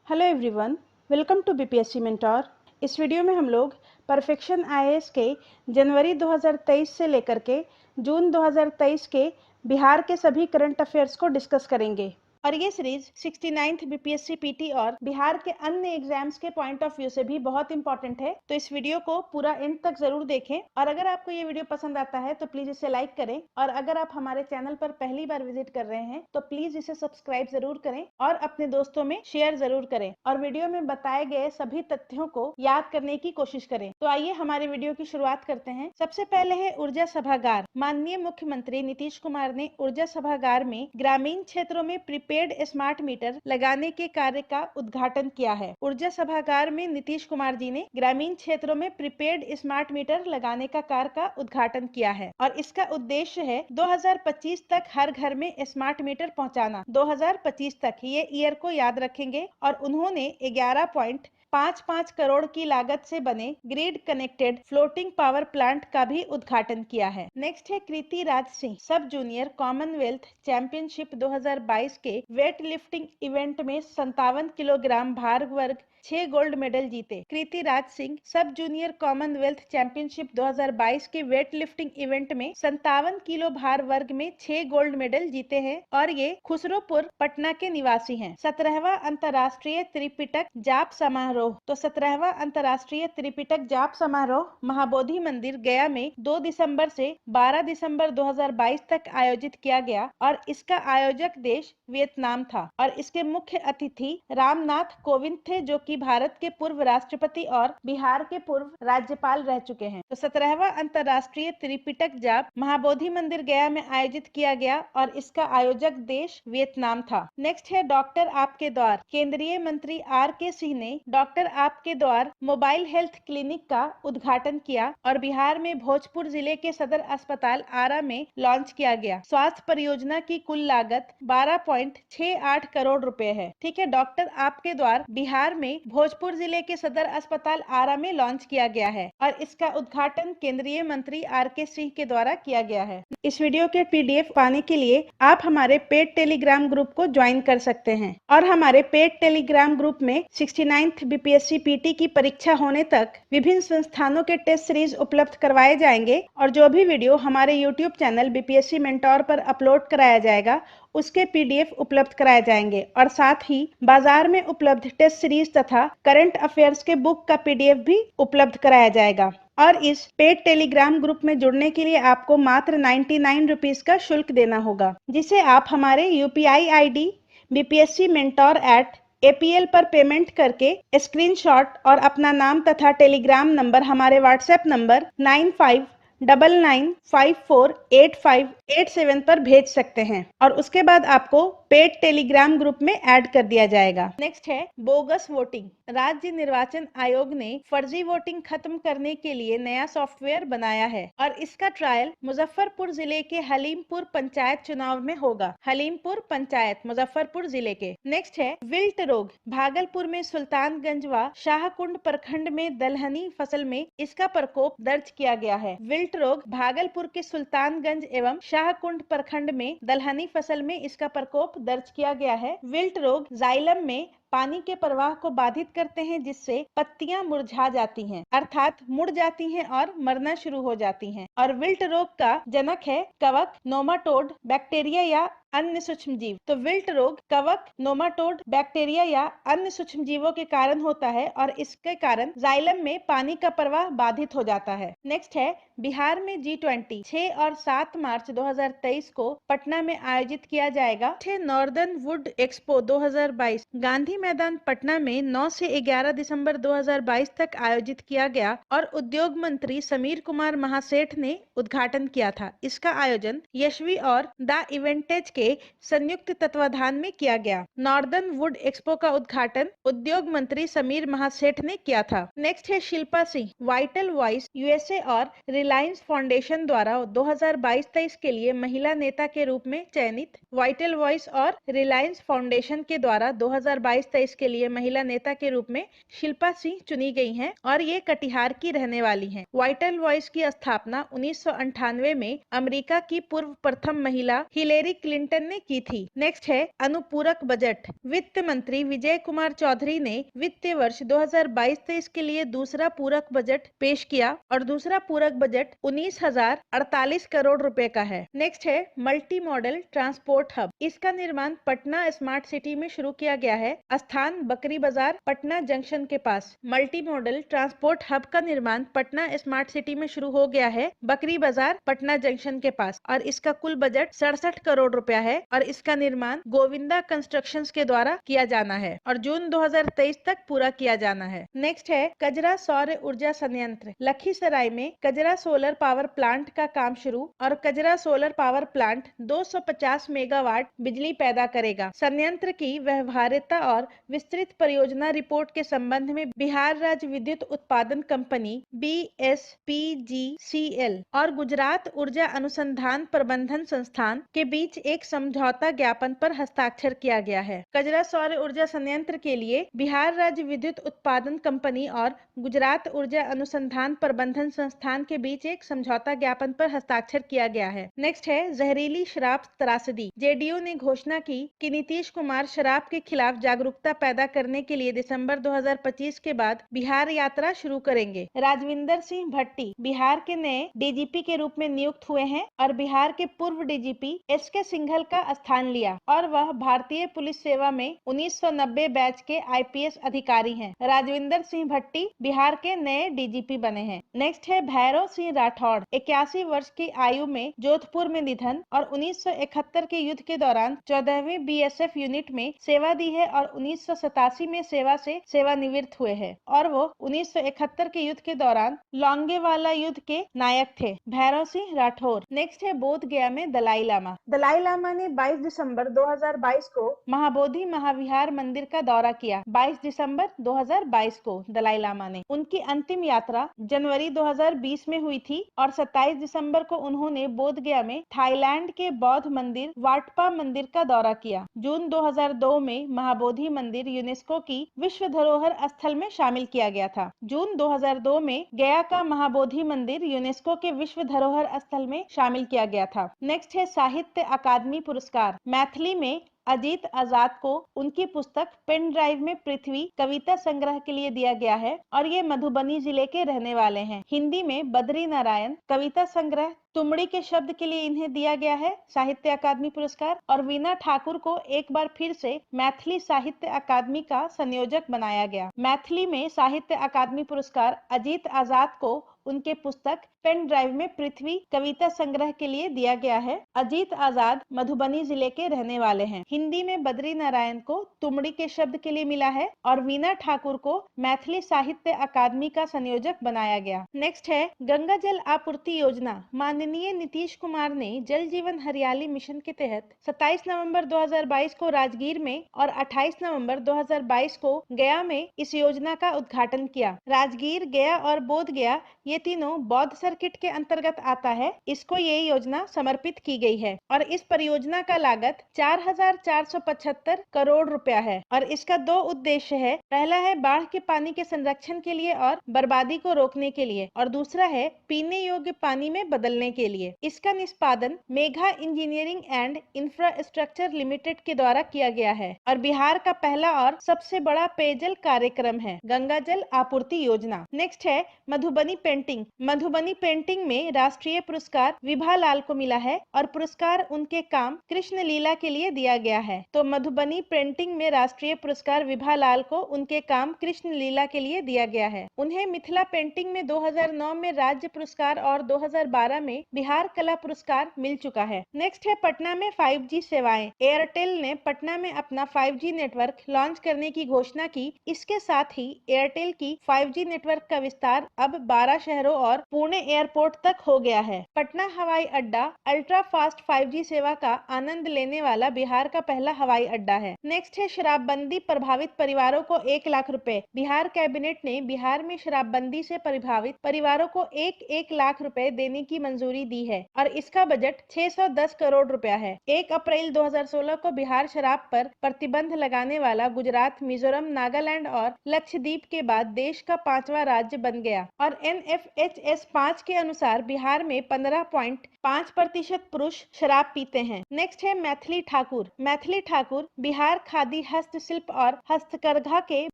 Hello everyone, welcome to BPSC mentor. इस video में हम लोग परफेक्शन आईएएस के जनवरी 2023 से लेकर के जून 2023 के बिहार के सभी करंट अफेयर्स को डिस्कस करेंगे। और ये सीरीज 69th बीपीएससी पीटी और बिहार के अन्य एग्जाम्स के पॉइंट ऑफ व्यू से भी बहुत इंपॉर्टेंट है, तो इस वीडियो को पूरा एंड तक जरूर देखें। और अगर आपको ये वीडियो पसंद आता है तो प्लीज इसे लाइक करें, और अगर आप हमारे चैनल पर पहली बार विजिट कर रहे हैं तो प्लीज इसे सब्सक्राइब जरूर करें और अपने दोस्तों में शेयर जरूर करें, और वीडियो में बताए गए सभी तथ्यों को याद करने की कोशिश करें। तो आइए हमारे वीडियो की शुरुआत करते हैं। सबसे पहले है ऊर्जा सभागार। माननीय मुख्यमंत्री नीतीश कुमार ने ऊर्जा सभागार में ग्रामीण क्षेत्रों में प्रीपेड स्मार्ट मीटर लगाने के कार्य का उद्घाटन किया है। ऊर्जा सभागार में नीतीश कुमार जी ने ग्रामीण क्षेत्रों में प्रीपेड स्मार्ट मीटर लगाने का कार्य का उद्घाटन किया है, और इसका उद्देश्य है 2025 तक हर घर में स्मार्ट मीटर पहुंचाना। 2025 तक, ये ईयर को याद रखेंगे। और उन्होंने 11.55 करोड़ की लागत से बने grid connected floating power plant का भी उद्घाटन किया है। नेक्स्ट है कृति राज सिंह। सब जूनियर कॉमनवेल्थ चैंपियनशिप 2022 के वेट लिफ्टिंग इवेंट में 57 किलोग्राम भार वर्ग 6 गोल्ड मेडल जीते। कृति राज सिंह सब जूनियर कॉमनवेल्थ चैंपियनशिप 2022 के वेट लिफ्टिंग इवेंट में 57 किलो भार वर्ग में 6 गोल्ड मेडल जीते हैं, और ये खुसरोपुर पटना के निवासी हैं। 17वां अंतर्राष्ट्रीय त्रिपिटक जाप समारोह। तो 17वां अंतर्राष्ट्रीय त्रिपिटक जाप समारोह महाबोधि मंदिर गया में 2 दिसंबर से 12 दिसंबर 2022 तक आयोजित किया गया, और इसका आयोजक देश वियतनाम था, और इसके मुख्य अतिथि रामनाथ कोविंद थे, जो कि भारत के पूर्व राष्ट्रपति और बिहार के पूर्व राज्यपाल रह चुके हैं। तो 17वां अंतर्राष्ट्रीय त्रिपिटक जाप महाबोधि मंदिर गया में आयोजित किया गया, और इसका आयोजक देश वियतनाम था। नेक्स्ट है डॉक्टर आपके द्वार। केंद्रीय मंत्री आर.के. सिंह ने डॉक्टर आपके द्वार मोबाइल हेल्थ क्लिनिक का उद्घाटन किया, और बिहार में भोजपुर जिले के सदर अस्पताल आरा में लॉन्च किया गया। स्वास्थ्य परियोजना की कुल लागत 12.68 करोड़ रुपए है। ठीक है, डॉक्टर आपके द्वार बिहार में भोजपुर जिले के सदर अस्पताल आरा में लॉन्च किया गया है, और इसका उद्घाटन केंद्रीय मंत्री आर.के. सिंह के द्वारा किया गया है। इस वीडियो के पीडीएफ पाने के लिए आप हमारे पेड टेलीग्राम ग्रुप को ज्वाइन कर सकते हैं, और हमारे पेड टेलीग्राम ग्रुप में 69th बीपीएससी पीटी की परीक्षा होने तक विभिन्न संस्थानों के टेस्ट सीरीज उपलब्ध करवाए जाएंगे, और जो भी वीडियो हमारे यूट्यूब चैनल बीपीएससी मेंटोर पर अपलोड कराया जाएगा उसके पीडीएफ उपलब्ध कराए जाएंगे, और साथ ही बाजार में उपलब्ध टेस्ट सीरीज तथा करंट अफेयर्स के बुक का पीडीएफ भी उपलब्ध कराया जाएगा। और इस पेड टेलीग्राम ग्रुप में जुड़ने के लिए आपको मात्र 99 रुपीज का शुल्क देना होगा, जिसे आप हमारे यूपीआई आईडी bpscmentor@apl पर पेमेंट करके स्क्रीनशॉट और अपना नाम तथा टेलीग्राम नंबर हमारे व्हाट्सएप नंबर 9599548587 पर भेज सकते हैं, और उसके बाद आपको पेड टेलीग्राम ग्रुप में ऐड कर दिया जाएगा। नेक्स्ट है बोगस वोटिंग। राज्य निर्वाचन आयोग ने फर्जी वोटिंग खत्म करने के लिए नया सॉफ्टवेयर बनाया है, और इसका ट्रायल मुजफ्फरपुर जिले के हलीमपुर पंचायत चुनाव में होगा। हलीमपुर पंचायत मुजफ्फरपुर जिले के। नेक्स्ट है विल्ट रोग। भागलपुर में सुल्तानगंज व शाहकुंड प्रखंड में दलहनी फसल में इसका प्रकोप दर्ज किया गया है। विल्ट रोग भागलपुर के सुल्तानगंज एवं शाहकुंड प्रखंड में दलहनी फसल में इसका प्रकोप दर्ज किया गया है। विल्ट रोग जाइलम में पानी के प्रवाह को बाधित करते हैं, जिससे पत्तियां मुरझा जाती हैं, अर्थात मुड़ जाती हैं और मरना शुरू हो जाती हैं। और विल्ट रोग का जनक है कवक, नोमाटोड, बैक्टीरिया या अन्य सूक्ष्म जीव। तो विल्ट रोग कवक, नोमाटोड, बैक्टीरिया या अन्य सूक्ष्म जीवों के कारण होता है, और इसके कारण जाइलम में पानी का प्रवाह बाधित हो जाता है। नेक्स्ट है बिहार में G20 6 और 7 मार्च 2023 को पटना में आयोजित किया जाएगा। नॉर्दर्न वुड एक्सपो 2022 गांधी मैदान पटना में 9 से 11 दिसंबर 2022 तक आयोजित किया गया, और उद्योग मंत्री समीर कुमार महासेठ ने उद्घाटन किया था। इसका आयोजन यशवी और द इवेंटेज के संयुक्त तत्वाधान में किया गया। नॉर्दर्न वुड एक्सपो का उद्घाटन उद्योग मंत्री समीर महासेठ ने किया था। नेक्स्ट है Shilpa Singh. Vital voice USA और रिलायंस फाउंडेशन द्वारा 2022-23 के लिए महिला नेता के रूप में चयनित वाइटल वॉइस और रिलायंस फाउंडेशन के द्वारा 2022 2022-23 के लिए महिला नेता के रूप में शिल्पा सिंह चुनी गई हैं और ये कटिहार की रहने वाली हैं। वाइटल वॉइस की स्थापना 1998 में अमेरिका की पूर्व प्रथम महिला हिलेरी क्लिंटन ने की थी। नेक्स्ट है अनुपूरक बजट। वित्त मंत्री विजय कुमार चौधरी ने वित्तीय वर्ष 2022-23 के लिए दूसरा पूरक बजट पेश किया और दूसरा पूरक बजट 19,048 करोड़ रुपए का है। नेक्स्ट है मल्टी मॉडल ट्रांसपोर्ट हब। इसका निर्माण पटना स्मार्ट सिटी में शुरू किया गया है। स्थान बकरी बाजार पटना जंक्शन के पास। मल्टी मॉडल ट्रांसपोर्ट हब का निर्माण पटना स्मार्ट सिटी में शुरू हो गया है, बकरी बाजार पटना जंक्शन के पास, और इसका कुल बजट 67 करोड़ रुपया है और इसका निर्माण गोविंदा कंस्ट्रक्शंस के द्वारा किया जाना है और जून 2023 तक पूरा किया जाना है। नेक्स्ट है कजरा सौर ऊर्जा संयंत्र। लखीसराय में कजरा सोलर पावर प्लांट का काम शुरू और कजरा सोलर पावर प्लांट 250 मेगावाट बिजली पैदा करेगा। संयंत्र की व्यवहार्यता और विस्तृत परियोजना रिपोर्ट के संबंध में बिहार राज्य विद्युत उत्पादन कंपनी BSPGCL और गुजरात ऊर्जा अनुसंधान प्रबंधन संस्थान के बीच एक समझौता ज्ञापन पर हस्ताक्षर किया गया है। कजरा सौर ऊर्जा संयंत्र के लिए बिहार राज्य विद्युत उत्पादन कंपनी और गुजरात ऊर्जा अनुसंधान प्रबंधन संस्थान के बीच एक समझौता ज्ञापन पर हस्ताक्षर किया गया है। नेक्स्ट है जहरीली शराब त्रासदी। जेडीयू ने घोषणा की कि नीतीश कुमार शराब के खिलाफ जागरूकता पैदा करने के लिए दिसंबर 2025 के बाद बिहार यात्रा शुरू करेंगे। राजविंदर सिंह भट्टी बिहार के नए डीजीपी के रूप में नियुक्त हुए हैं और बिहार के पूर्व डीजीपी SK सिंघल का स्थान लिया और वह भारतीय पुलिस सेवा में 1990 बैच के IPS अधिकारी हैं। राजविंदर सिंह भट्टी बिहार के नए डीजीपी बने हैं। नेक्स्ट है भैरव सिंह राठौड़। 81 वर्ष की आयु में जोधपुर में निधन और 1971 के युद्ध के दौरान 14वीं BSF यूनिट में सेवा दी है और 1987 में सेवा से सेवानिवृत्त हुए हैं और वो 1971 के युद्ध के दौरान लोंगेवाला युद्ध के नायक थे। भैरव सिंह राठौर। नेक्स्ट है बोध गया में दलाई लामा। दलाई लामा ने 22 दिसंबर 2022 को महाबोधि महाविहार मंदिर का दौरा किया। 22 दिसंबर 2022 को दलाई लामा ने। उनकी अंतिम यात्रा जनवरी 2020 में हुई थी और 27 दिसंबर को उन्होंने बोध गया में थाईलैंड के बौद्ध मंदिर वाटपा मंदिर का दौरा किया। जून 2002 में महाबोधि मंदिर यूनेस्को की विश्व धरोहर स्थल में शामिल किया गया था। जून 2002 में गया का महाबोधि मंदिर यूनेस्को के विश्व धरोहर स्थल में शामिल किया गया था। नेक्स्ट है साहित्य अकादमी पुरस्कार। मैथिली में अजीत आजाद को उनकी पुस्तक पेन ड्राइव में पृथ्वी कविता संग्रह के लिए दिया गया है और ये मधुबनी जिले के रहने वाले हैं। हिंदी में बद्री नारायण कविता संग्रह तुमड़ी के शब्द के लिए इन्हें दिया गया है साहित्य अकादमी पुरस्कार और वीना ठाकुर को एक बार फिर से मैथिली साहित्य अकादमी का संयोजक बनाया गया। मैथिली में साहित्य अकादमी पुरस्कार अजीत आजाद को उनके पुस्तक पेन ड्राइव में पृथ्वी कविता संग्रह के लिए दिया गया है। अजीत आजाद मधुबनी जिले के रहने वाले हैं। हिंदी में बद्री नारायण को तुमड़ी के शब्द के लिए मिला है और वीना ठाकुर को मैथिली साहित्य अकादमी का संयोजक बनाया गया। नेक्स्ट है गंगा जल आपूर्ति योजना। माननीय नीतीश कुमार ने जल जीवन हरियाली मिशन के तहत 27 नवंबर 2022 को राजगीर में और 28 नवंबर 2022 को गया में इस योजना का उद्घाटन किया। राजगीर, गया और बोध गया ये तीनों बौद्ध सर्किट के अंतर्गत आता है। इसको ये योजना समर्पित की गई है और इस परियोजना का लागत 4,475 करोड़ रुपया है और इसका 2 उद्देश्य है। पहला है बाढ़ के पानी के संरक्षण के लिए और बर्बादी को रोकने के लिए और दूसरा है पीने योग्य पानी में बदलने के लिए। इसका निष्पादन Megha engineering and infrastructure limited के द्वारा किया गया है और बिहार का पहला और सबसे बड़ा पेयजल कार्यक्रम है गंगा जल आपूर्ति योजना। नेक्स्ट है मधुबनी पेंटिंग। मधुबनी पेंटिंग में राष्ट्रीय पुरस्कार विभा लाल को मिला है और पुरस्कार उनके काम कृष्ण लीला के लिए दिया गया है। तो मधुबनी पेंटिंग में राष्ट्रीय पुरस्कार विभा लाल को उनके काम कृष्ण लीला के लिए दिया गया है। उन्हें मिथिला पेंटिंग में 2009 में राज्य पुरस्कार और 2012 में बिहार कला पुरस्कार मिल चुका है। नेक्स्ट है पटना में 5G सेवाएं। एयरटेल ने पटना में अपना 5G नेटवर्क लॉन्च करने की घोषणा की। इसके साथ ही एयरटेल की 5G नेटवर्क का विस्तार अब 12 शहरों और पुणे एयरपोर्ट तक हो गया है। पटना हवाई अड्डा अल्ट्रा फास्ट 5G सेवा का आनंद लेने वाला बिहार का पहला हवाई अड्डा है। नेक्स्ट है शराबबंदी प्रभावित परिवारों को 1 लाख रुपए। बिहार कैबिनेट ने बिहार में शराबबंदी से प्रभावित परिवारों को 1 लाख रुपए देने की मंजूरी दी है और इसका बजट 610 करोड़ रुपया है। 1 अप्रैल 2016 को बिहार शराब पर प्रतिबंध लगाने वाला गुजरात, मिजोरम, नागालैंड और लक्षद्वीप के बाद देश का 5वां राज्य बन गया और NFHS 5 के अनुसार बिहार में 15.5% पुरुष शराब पीते हैं। नेक्स्ट है मैथिली ठाकुर। मैथिली ठाकुर बिहार खादी हस्तशिल्प और हस्तकरघा के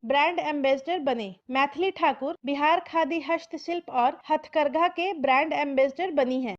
ब्रांड एम्बेसडर बने। मैथिली ठाकुर बिहार खादी हस्तशिल्प और हथकरघा के ब्रांड एम्बेसडर बनी है।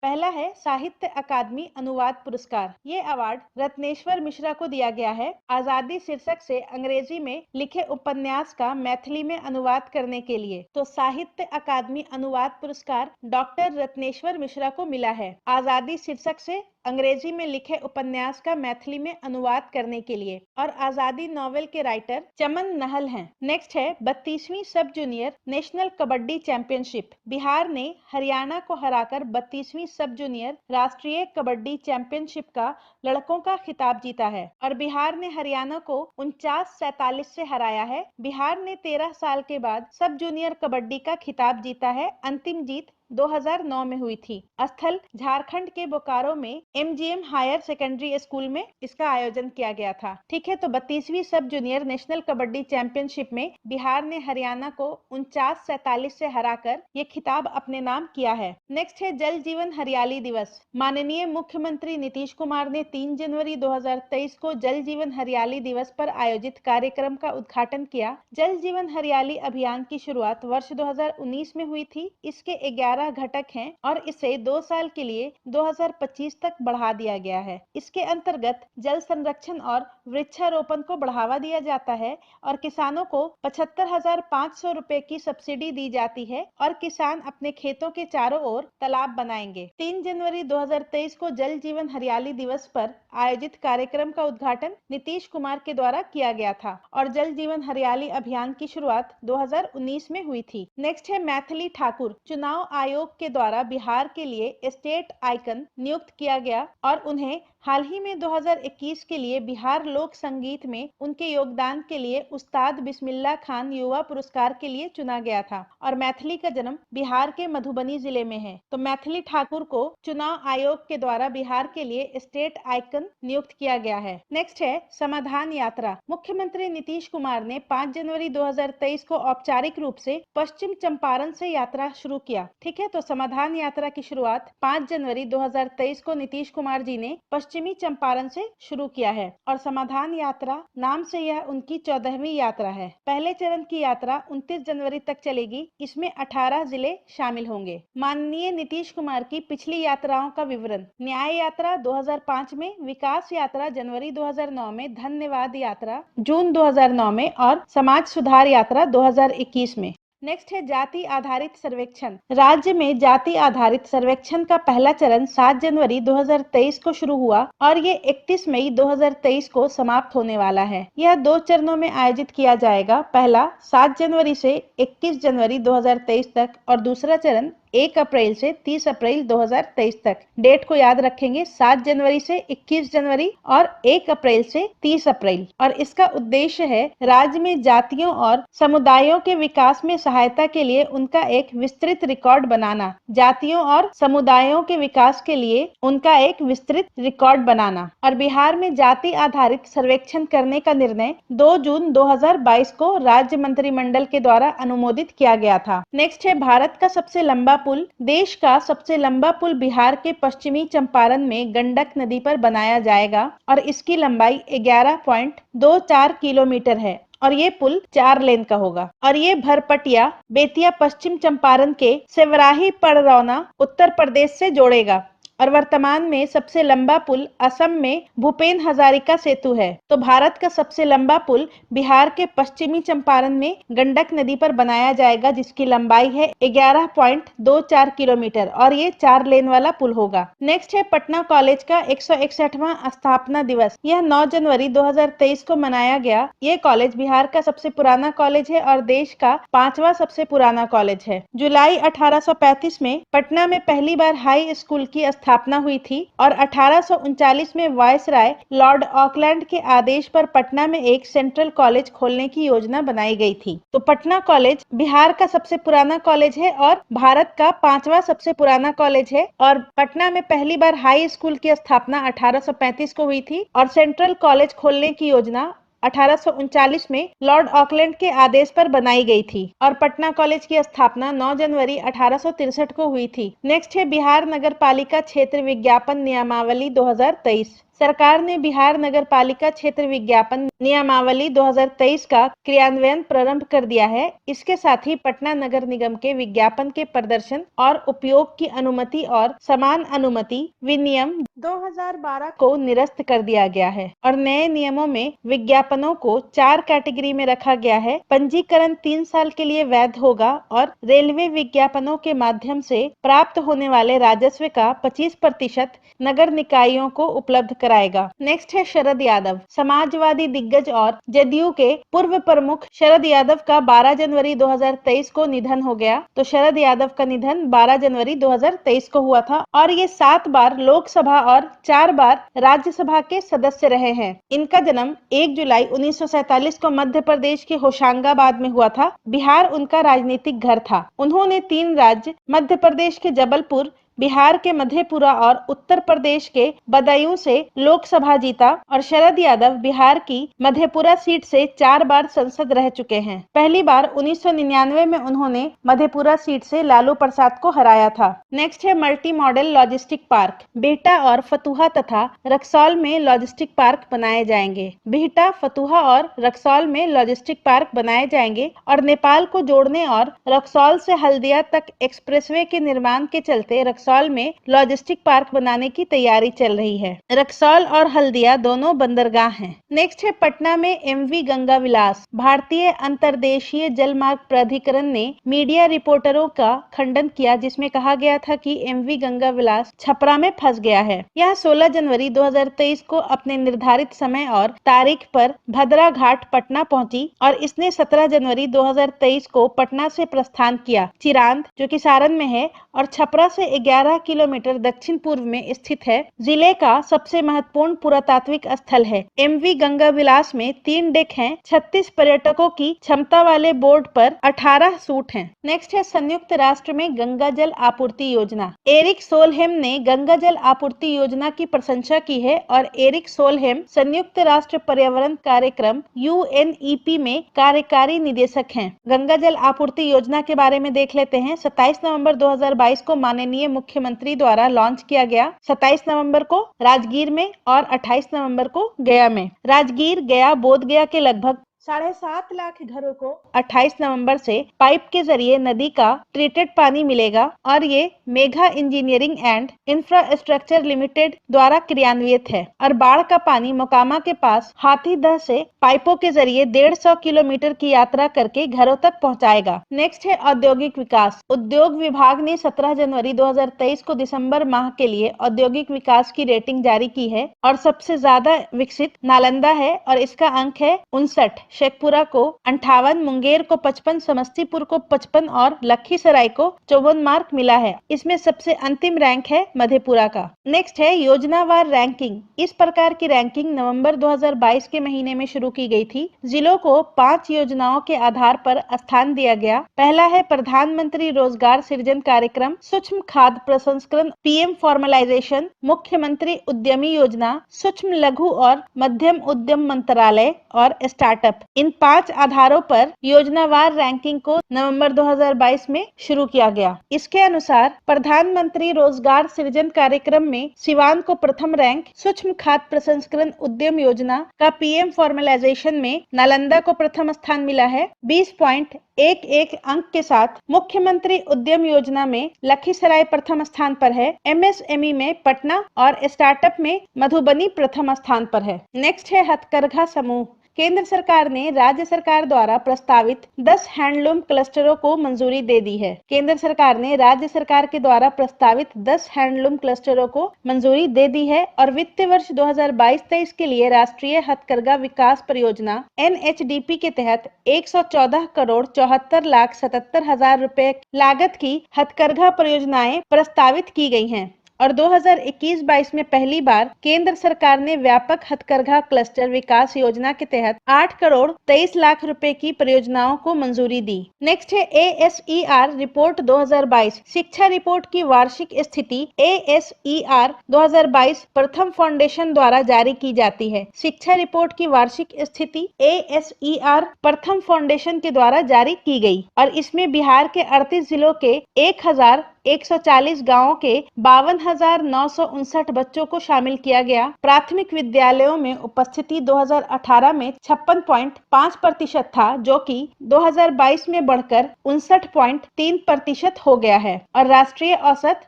पहला है साहित्य अकादमी अनुवाद पुरस्कार। ये अवार्ड रत्नेश्वर मिश्रा को दिया गया है आजादी शीर्षक से अंग्रेजी में लिखे उपन्यास का मैथिली में अनुवाद करने के लिए। तो साहित्य अकादमी अनुवाद पुरस्कार डॉक्टर रत्नेश्वर मिश्रा को मिला है आजादी शीर्षक से अंग्रेजी में लिखे उपन्यास का मैथिली में अनुवाद करने के लिए और आजादी नॉवेल के राइटर चमन नहल हैं। नेक्स्ट है 32वीं sub junior national kabaddi championship. Bihar ने हरियाणा को हराकर 32वीं सब जूनियर राष्ट्रीय कबड्डी चैंपियनशिप का लड़कों का खिताब जीता है और बिहार ने हरियाणा को 49-47 से हराया है। बिहार ने 13 साल के बाद सब जूनियर कबड्डी का खिताब जीता है। अंतिम जीत 2009 में हुई थी। स्थल झारखंड के बोकारो में MGM हायर सेकेंडरी स्कूल में इसका आयोजन किया गया था। ठीक है, तो 32वीं sub junior national kabaddi championship में बिहार ने हरियाणा को 49-47 से हराकर ये खिताब अपने नाम किया है। नेक्स्ट है जल जीवन हरियाली दिवस। माननीय मुख्यमंत्री नीतीश कुमार ने 3 जनवरी 2023 को जल जीवन हरियाली दिवस पर आयोजित कार्यक्रम का उद्घाटन किया। जल जीवन हरियाली अभियान की शुरुआत वर्ष 2019 में हुई थी। इसके 11 घटक हैं और इसे 2 साल के लिए 2025 तक बढ़ा दिया गया है। इसके अंतर्गत जल संरक्षण और वृक्षारोपण को बढ़ावा दिया जाता है और किसानों को 75,500 रुपए की सब्सिडी दी जाती है और किसान अपने खेतों के चारों ओर तालाब बनाएंगे। 3 जनवरी 2023 को जल जीवन हरियाली दिवस पर आयोजित कार्यक्रम का उद्घाटन नीतीश कुमार के द्वारा किया गया था और जल जीवन हरियाली अभियान की शुरुआत 2019 में हुई थी। नेक्स्ट है मैथिली ठाकुर। चुनाव आयोग के द्वारा बिहार के लिए स्टेट आइकन नियुक्त किया गया और उन्हें हाल ही में 2021 के लिए बिहार लोक संगीत में उनके योगदान के लिए उस्ताद बिस्मिल्लाह खान युवा पुरस्कार के लिए चुना गया था और मैथिली का जन्म बिहार के मधुबनी जिले में है। तो मैथिली ठाकुर को चुनाव आयोग के द्वारा बिहार के लिए स्टेट आइकन नियुक्त किया गया है। नेक्स्ट है समाधान यात्रा। मुख्यमंत्री नीतीश कुमार ने 5 जनवरी 2023 को औपचारिक रूप से पश्चिम चंपारण से यात्रा शुरू किया। ठीक है, तो समाधान यात्रा की शुरुआत 5 जनवरी 2023 को नीतीश कुमार जी ने पश्चिमी चंपारण से शुरू किया है और समाधान यात्रा नाम से यह उनकी 14वीं यात्रा है। पहले चरण की यात्रा 29 जनवरी तक चलेगी। इसमें 18 जिले शामिल होंगे। माननीय नीतीश कुमार की पिछली यात्राओं का विवरण। न्याय यात्रा 2005 में, विकास यात्रा जनवरी 2009 में, धन्यवाद यात्रा जून 2009 में और समाज सुधार यात्रा 2021 में। नेक्स्ट है जाति आधारित सर्वेक्षण। राज्य में जाति आधारित सर्वेक्षण का पहला चरण 7 जनवरी 2023 को शुरू हुआ और ये 31 मई 2023 को समाप्त होने वाला है। यह 2 चरणों में आयोजित किया जाएगा। पहला 7 जनवरी से 21 जनवरी 2023 तक और दूसरा चरण 1 अप्रैल से 30 अप्रैल 2023 तक। डेट को याद रखेंगे, 7 जनवरी से 21 जनवरी और 1 अप्रैल से 30 अप्रैल। और इसका उद्देश्य है राज्य में जातियों और समुदायों के विकास में सहायता के लिए उनका एक विस्तृत रिकॉर्ड बनाना। जातियों और समुदायों के विकास के लिए उनका एक विस्तृत रिकॉर्ड बनाना। और बिहार में जाति आधारित सर्वेक्षण करने का निर्णय 2 जून 2022 को राज्य मंत्रिमंडल के द्वारा अनुमोदित किया गया था। नेक्स्ट है भारत का सबसे लंबा पुल। देश का सबसे लंबा पुल बिहार के पश्चिमी चंपारण में गंडक नदी पर बनाया जाएगा और इसकी लंबाई 11.24 किलोमीटर है और ये पुल 4 लेन का होगा और ये भरपटिया बेतिया पश्चिम चंपारण के सेवराही पड़रौना उत्तर प्रदेश से जोड़ेगा और वर्तमान में सबसे लंबा पुल असम में भूपेन हजारिका सेतु है। तो भारत का सबसे लंबा पुल बिहार के पश्चिमी चंपारण में गंडक नदी पर बनाया जाएगा, जिसकी लंबाई है 11.24 किलोमीटर और ये 4 लेन वाला पुल होगा। नेक्स्ट है पटना कॉलेज का 161वां स्थापना दिवस। यह 9 जनवरी 2023 को मनाया गया। ये कॉलेज बिहार का सबसे पुराना कॉलेज है और देश का 5वां सबसे पुराना कॉलेज है। जुलाई 1835 में पटना में पहली बार हाई स्कूल की स्थापना हुई थी और 1839 में वायसराय लॉर्ड ऑकलैंड के आदेश पर पटना में एक सेंट्रल कॉलेज खोलने की योजना बनाई गई थी। तो पटना कॉलेज बिहार का सबसे पुराना कॉलेज है और भारत का 5वां सबसे पुराना कॉलेज है और पटना में पहली बार हाई स्कूल की स्थापना 1835 को हुई थी और सेंट्रल कॉलेज खोलने की योजना 1839 में लॉर्ड ऑकलैंड के आदेश पर बनाई गई थी और पटना कॉलेज की स्थापना 9 जनवरी 1863 को हुई थी। नेक्स्ट है बिहार नगर पालिका क्षेत्र विज्ञापन नियमावली 2023। सरकार ने बिहार नगर पालिका क्षेत्र विज्ञापन नियमावली 2023 का क्रियान्वयन प्रारंभ कर दिया है। इसके साथ ही पटना नगर निगम के विज्ञापन के प्रदर्शन और उपयोग की अनुमति और समान अनुमति विनियम 2012 को निरस्त कर दिया गया है और नए नियमों में विज्ञापनों को 4 कैटेगरी में रखा गया है। पंजीकरण 3 साल के लिए वैध होगा और रेलवे विज्ञापनों के माध्यम से प्राप्त होने वाले राजस्व का 25% नगर निकायों को उपलब्ध कराएगा। नेक्स्ट है शरद यादव। समाजवादी दिग्गज और जदयू के पूर्व प्रमुख शरद यादव का 12 जनवरी 2023 को निधन हो गया। तो शरद यादव का निधन 12 जनवरी 2023 को हुआ था और ये 7 बार लोकसभा और 4 बार राज्यसभा के सदस्य रहे हैं। इनका जन्म 1 जुलाई 1947 को मध्य प्रदेश के होशंगाबाद में हुआ था। बिहार उनका राजनीतिक घर था। उन्होंने 3 राज्य मध्य प्रदेश के जबलपुर, बिहार के मधेपुरा और उत्तर प्रदेश के बदायूं से लोकसभा जीता और शरद यादव बिहार की मधेपुरा सीट से 4 बार संसद रह चुके हैं। पहली बार 1999 में उन्होंने मधेपुरा सीट से लालू प्रसाद को हराया था। नेक्स्ट है multi modal logistic park. Bihta और फतुहा तथा रक्सौल में लॉजिस्टिक पार्क बनाए जाएंगे। बिहटा, फतुहा और रक्सौल में लॉजिस्टिक पार्क बनाए जाएंगे और नेपाल को जोड़ने और रक्सौल से हल्दिया तक एक्सप्रेसवे के निर्माण के चलते रक्सौल में लॉजिस्टिक पार्क बनाने की तैयारी चल रही है। रक्सौल और हल्दिया दोनों बंदरगाह हैं। नेक्स्ट है पटना में एमवी गंगा विलास। भारतीय अंतर्देशीय जलमार्ग प्राधिकरण ने मीडिया रिपोर्टरों का खंडन किया, जिसमें कहा गया था कि एमवी गंगा विलास छपरा में फंस गया है। यह 16 जनवरी 2023 को अपने निर्धारित समय और तारीख पर भद्रा घाट पटना पहुंची और इसने 17 जनवरी 2023 को पटना से प्रस्थान किया। चिरांद, जो कि सारण में है और छपरा से 11 किलोमीटर दक्षिण पूर्व में स्थित है, जिले का सबसे महत्वपूर्ण पुरातात्विक स्थल है। एमवी गंगा विलास में 3 डेक हैं। 36 पर्यटकों की क्षमता वाले बोर्ड पर 18 सूट हैं। नेक्स्ट है संयुक्त राष्ट्र में गंगा जल आपूर्ति योजना। एरिक सोलहेम ने गंगा जल आपूर्ति योजना की प्रशंसा की है और एरिक सोलहेम संयुक्त राष्ट्र पर्यावरण कार्यक्रम UNEP में कार्यकारी निदेशक हैं। गंगा जल आपूर्ति योजना के बारे में देख लेते हैं। 27 नवंबर 2022 को माननीय मुख्यमंत्री द्वारा लॉन्च किया गया। 27 नवंबर को राजगीर में और 28 नवंबर को गया में। राजगीर, गया, बोध गया के लगभग 7.5 लाख घरों को 28 नवंबर से पाइप के जरिए नदी का ट्रीटेड पानी मिलेगा और ये Megha engineering and infrastructure limited द्वारा क्रियान्वित है और बाढ़ का पानी मोकामा के पास हाथीदह से पाइपों के जरिए 150 किलोमीटर की यात्रा करके घरों तक पहुंचाएगा। नेक्स्ट है औद्योगिक विकास। उद्योग विभाग ने 17 जनवरी 2023 को दिसंबर माह के लिए औद्योगिक विकास की रेटिंग जारी की है और सबसे ज्यादा विकसित नालंदा है और इसका अंक है 59, शेखपुरा को 58, मुंगेर को 55, समस्तीपुर को 55 और लखीसराय को 54 मार्क मिला है। इसमें सबसे अंतिम रैंक है मधेपुरा का। नेक्स्ट है योजनावार रैंकिंग। इस प्रकार की रैंकिंग नवंबर 2022 के महीने में शुरू की गई थी। जिलों को 5 योजनाओं के आधार पर स्थान दिया गया। पहला है प्रधानमंत्री रोजगार सृजन कार्यक्रम, सूक्ष्म खाद्य प्रसंस्करण, PM फॉर्मलाइजेशन, मुख्यमंत्री उद्यमी योजना, सूक्ष्म लघु और मध्यम उद्यम मंत्रालय और स्टार्टअप। तहत इन 5 आधारों पर योजनावार रैंकिंग को नवंबर 2022 में शुरू किया गया। इसके अनुसार प्रधानमंत्री रोजगार सृजन कार्यक्रम में सिवान को प्रथम रैंक, सूक्ष्म खाद्य प्रसंस्करण उद्यम योजना का पीएम फॉर्मलाइजेशन में नालंदा को प्रथम स्थान मिला है 20.11 अंक के साथ। मुख्यमंत्री उद्यम योजना में लखीसराय प्रथम स्थान पर है। एमएसएमई में पटना और स्टार्टअप में मधुबनी प्रथम स्थान पर है। नेक्स्ट है हथकरघा समूह। केंद्र सरकार ने राज्य सरकार द्वारा प्रस्तावित 10 हैंडलूम क्लस्टरों को मंजूरी दे दी है। केंद्र सरकार ने राज्य सरकार के द्वारा प्रस्तावित 10 हैंडलूम क्लस्टरों को मंजूरी दे दी है और वित्तीय वर्ष 2022-23 के लिए राष्ट्रीय हथकरघा विकास परियोजना NHDP के तहत 114 करोड़ 74 लाख 77 हजार रुपए लागत की हथकरघा परियोजनाएं प्रस्तावित की गई हैं और 2021-22 में पहली बार केंद्र सरकार ने व्यापक हथकरघा क्लस्टर विकास योजना के तहत 8 करोड़ 23 लाख रुपए की परियोजनाओं को मंजूरी दी। नेक्स्ट है ASER रिपोर्ट 2022। शिक्षा रिपोर्ट की वार्षिक स्थिति ASER 2022 प्रथम फाउंडेशन द्वारा जारी की जाती है। शिक्षा रिपोर्ट की वार्षिक स्थिति ASER प्रथम फाउंडेशन के द्वारा जारी की गई और इसमें बिहार के 38 जिलों के 1140 गांवों के 52,959 बच्चों को शामिल किया गया। प्राथमिक विद्यालयों में उपस्थिति 2018 में 56.5% था, जो कि 2022 में बढ़कर 59.3% हो गया है और राष्ट्रीय औसत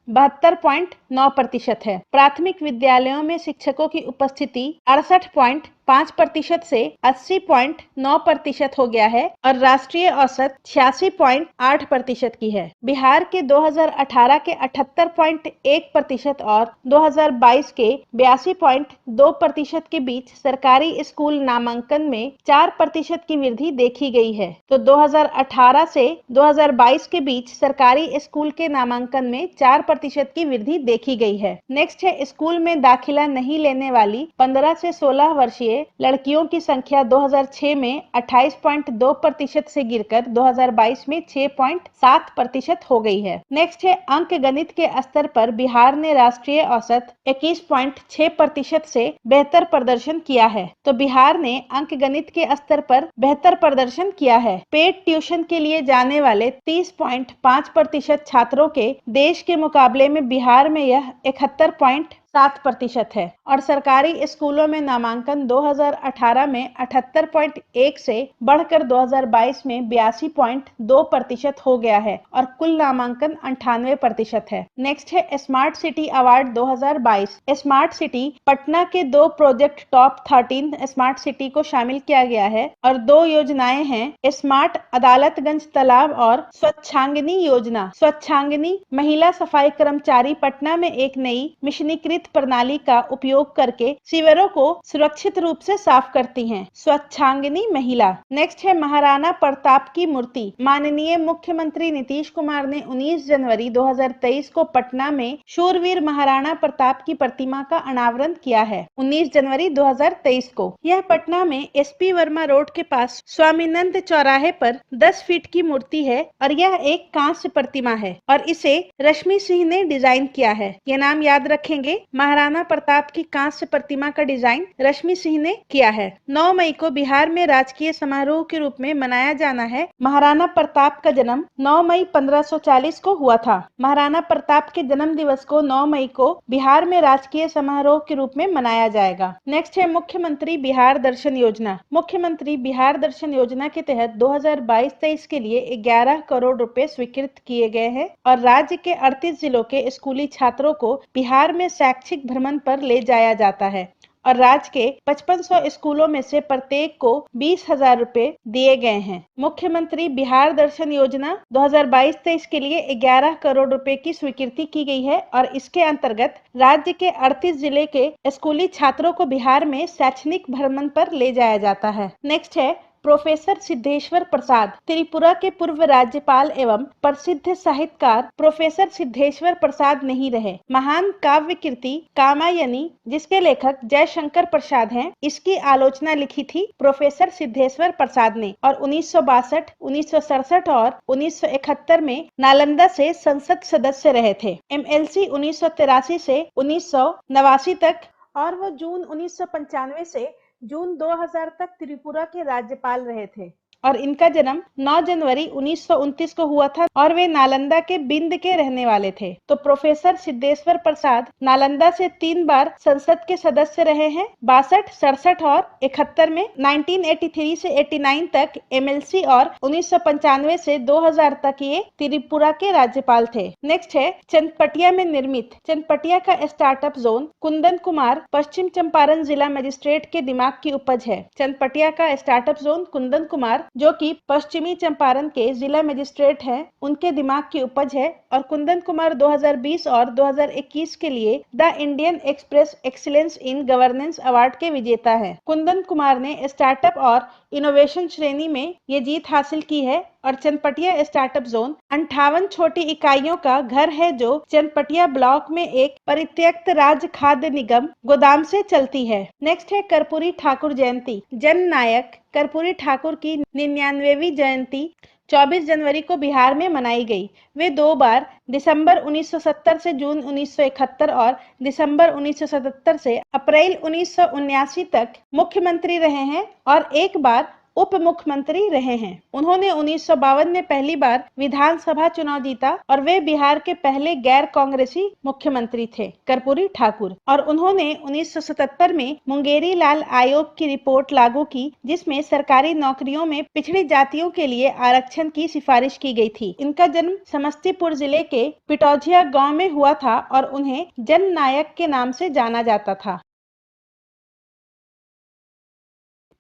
72.9% है। प्राथमिक विद्यालयों में शिक्षकों की उपस्थिति 68.5% से 80.9% हो गया है और राष्ट्रीय औसत 86.8% की है। बिहार के 2018 के 78.1% और 2022 के 82.2% के बीच सरकारी स्कूल नामांकन में 4% की वृद्धि देखी गई है। तो 2018 से 2022 के बीच सरकारी स्कूल के नामांकन में 4% की वृद्धि देखी गई है। नेक्स्ट है स्कूल में दाखिला नहीं लेने वाली 15 से 16 वर्षीय लड़कियों की संख्या 2006 में 28.2% से गिरकर 2022 में 6.7% हो गई है। नेक्स्ट है अंक गणित के स्तर पर बिहार ने राष्ट्रीय औसत 21.6% से बेहतर प्रदर्शन किया है। तो बिहार ने अंक गणित के स्तर पर बेहतर प्रदर्शन किया है। पेड ट्यूशन के लिए जाने वाले 30.5% छात्रों के देश के मुकाबले में बिहार में यह 71.7% है और सरकारी स्कूलों में नामांकन 2018 में 78.1 से बढ़कर 2022 में 82.2% हो गया है और कुल नामांकन 98% है। नेक्स्ट है smart city award 2022। Smart city Patna के 2 प्रोजेक्ट टॉप 13 स्मार्ट सिटी को शामिल किया गया है और 2 योजनाएं हैं स्मार्ट अदालतगंज तालाब और स्वच्छांगिनी योजना। स्वच्छांगिनी महिला सफाई कर्मचारी पटना में एक नई मिशनीकृत प्रणाली का उपयोग करके सीवरों को सुरक्षित रूप से साफ करती हैं। स्वच्छांगिनी महिला। नेक्स्ट है महाराणा प्रताप की मूर्ति। माननीय मुख्यमंत्री नीतीश कुमार ने 19 जनवरी 2023 को पटना में शूरवीर महाराणा प्रताप की प्रतिमा का अनावरण किया है। 19 जनवरी 2023 को यह पटना में SP वर्मा रोड के पास स्वामीनंद चौराहे पर 10 फीट की मूर्ति है और यह एक कांस्य प्रतिमा है और इसे रश्मि सिंह ने डिजाइन किया है। यह नाम याद रखेंगे, महाराणा प्रताप की कांस्य प्रतिमा का डिजाइन रश्मि सिंह ने किया है। 9 मई को बिहार में राजकीय समारोह के रूप में मनाया जाना है। महाराणा प्रताप का जन्म 9 मई 1540 को हुआ था। महाराणा प्रताप के जन्म दिवस को 9 मई को बिहार में राजकीय समारोह के रूप में मनाया जाएगा। नेक्स्ट है मुख्यमंत्री बिहार दर्शन योजना। मुख्यमंत्री बिहार दर्शन योजना के तहत 2022-23 के लिए 11 करोड़ रुपए स्वीकृत किए गए हैं और राज्य के 38 जिलों के स्कूली छात्रों को बिहार में शैक्षिक भ्रमण पर ले जाया जाता है और राज्य के 5500 स्कूलों में से प्रत्येक को 20,000 रुपए दिए गए हैं। मुख्यमंत्री बिहार दर्शन योजना 2022-23 के लिए 11 करोड़ रुपए की स्वीकृति की गई है और इसके अंतर्गत राज्य के 38 जिले के स्कूली छात्रों को बिहार में शैक्षणिक भ्रमण पर ले जाया जाता है। नेक्स्ट है प्रोफेसर सिद्धेश्वर प्रसाद। त्रिपुरा के पूर्व राज्यपाल एवं प्रसिद्ध साहित्यकार प्रोफेसर सिद्धेश्वर प्रसाद नहीं रहे। महान काव्य कृति कामायनी, जिसके लेखक जयशंकर प्रसाद हैं, इसकी आलोचना लिखी थी प्रोफेसर सिद्धेश्वर प्रसाद ने और 1962, 1967 और 1971 में नालंदा से संसद सदस्य रहे थे। MLC 1983 से 1989 तक और वो जून 1995 से जून 2000 तक त्रिपुरा के राज्यपाल रहे थे और इनका जन्म 9 जनवरी 1929 को हुआ था और वे नालंदा के बिंद के रहने वाले थे। तो प्रोफेसर सिद्धेश्वर प्रसाद नालंदा से 3 बार संसद के सदस्य रहे हैं, 62, 67 और 71 में। 1983 से 89 तक एमएलसी और 1995 से 2000 तक ये त्रिपुरा के राज्यपाल थे। नेक्स्ट है चंदपटिया में निर्मित। चंदपटिया का स्टार्टअप जोन कुंदन कुमार पश्चिम चंपारण जिला मजिस्ट्रेट के दिमाग की उपज है। चंदपटिया का स्टार्टअप जोन कुंदन कुमार जो कि पश्चिमी चंपारण के जिला मजिस्ट्रेट हैं, उनके दिमाग की उपज है और कुंदन कुमार 2020 और 2021 के लिए the Indian express excellence in governance award के विजेता हैं। कुंदन कुमार ने स्टार्टअप और इनोवेशन श्रेणी में ये जीत हासिल की है और चंदपटिया स्टार्टअप जोन 58 छोटी इकाइयों का घर है जो चंदपटिया ब्लॉक में एक परित्यक्त राज्य खाद्य निगम गोदाम से चलती है। नेक्स्ट है कर्पूरी ठाकुर जयंती। जन नायक कर्पूरी ठाकुर की 99वीं जयंती 24 जनवरी को बिहार में मनाई गई। वे 2 बार दिसंबर 1970 से जून 1971 और दिसंबर 1977 से अप्रैल 1979 तक मुख्यमंत्री रहे हैं और 1 बार उप मुख्यमंत्री रहे हैं। उन्होंने 1952 में पहली बार विधानसभा चुनाव जीता और वे बिहार के पहले गैर कांग्रेसी मुख्यमंत्री थे कर्पूरी ठाकुर। और उन्होंने 1977 में मुंगेरी लाल आयोग की रिपोर्ट लागू की जिसमें सरकारी नौकरियों में पिछड़ी जातियों के लिए आरक्षण की सिफारिश की गई थी। इनका जन्म समस्तीपुर जिले के पिटौझिया गाँव में हुआ था और उन्हें जन नायक के नाम से जाना जाता था।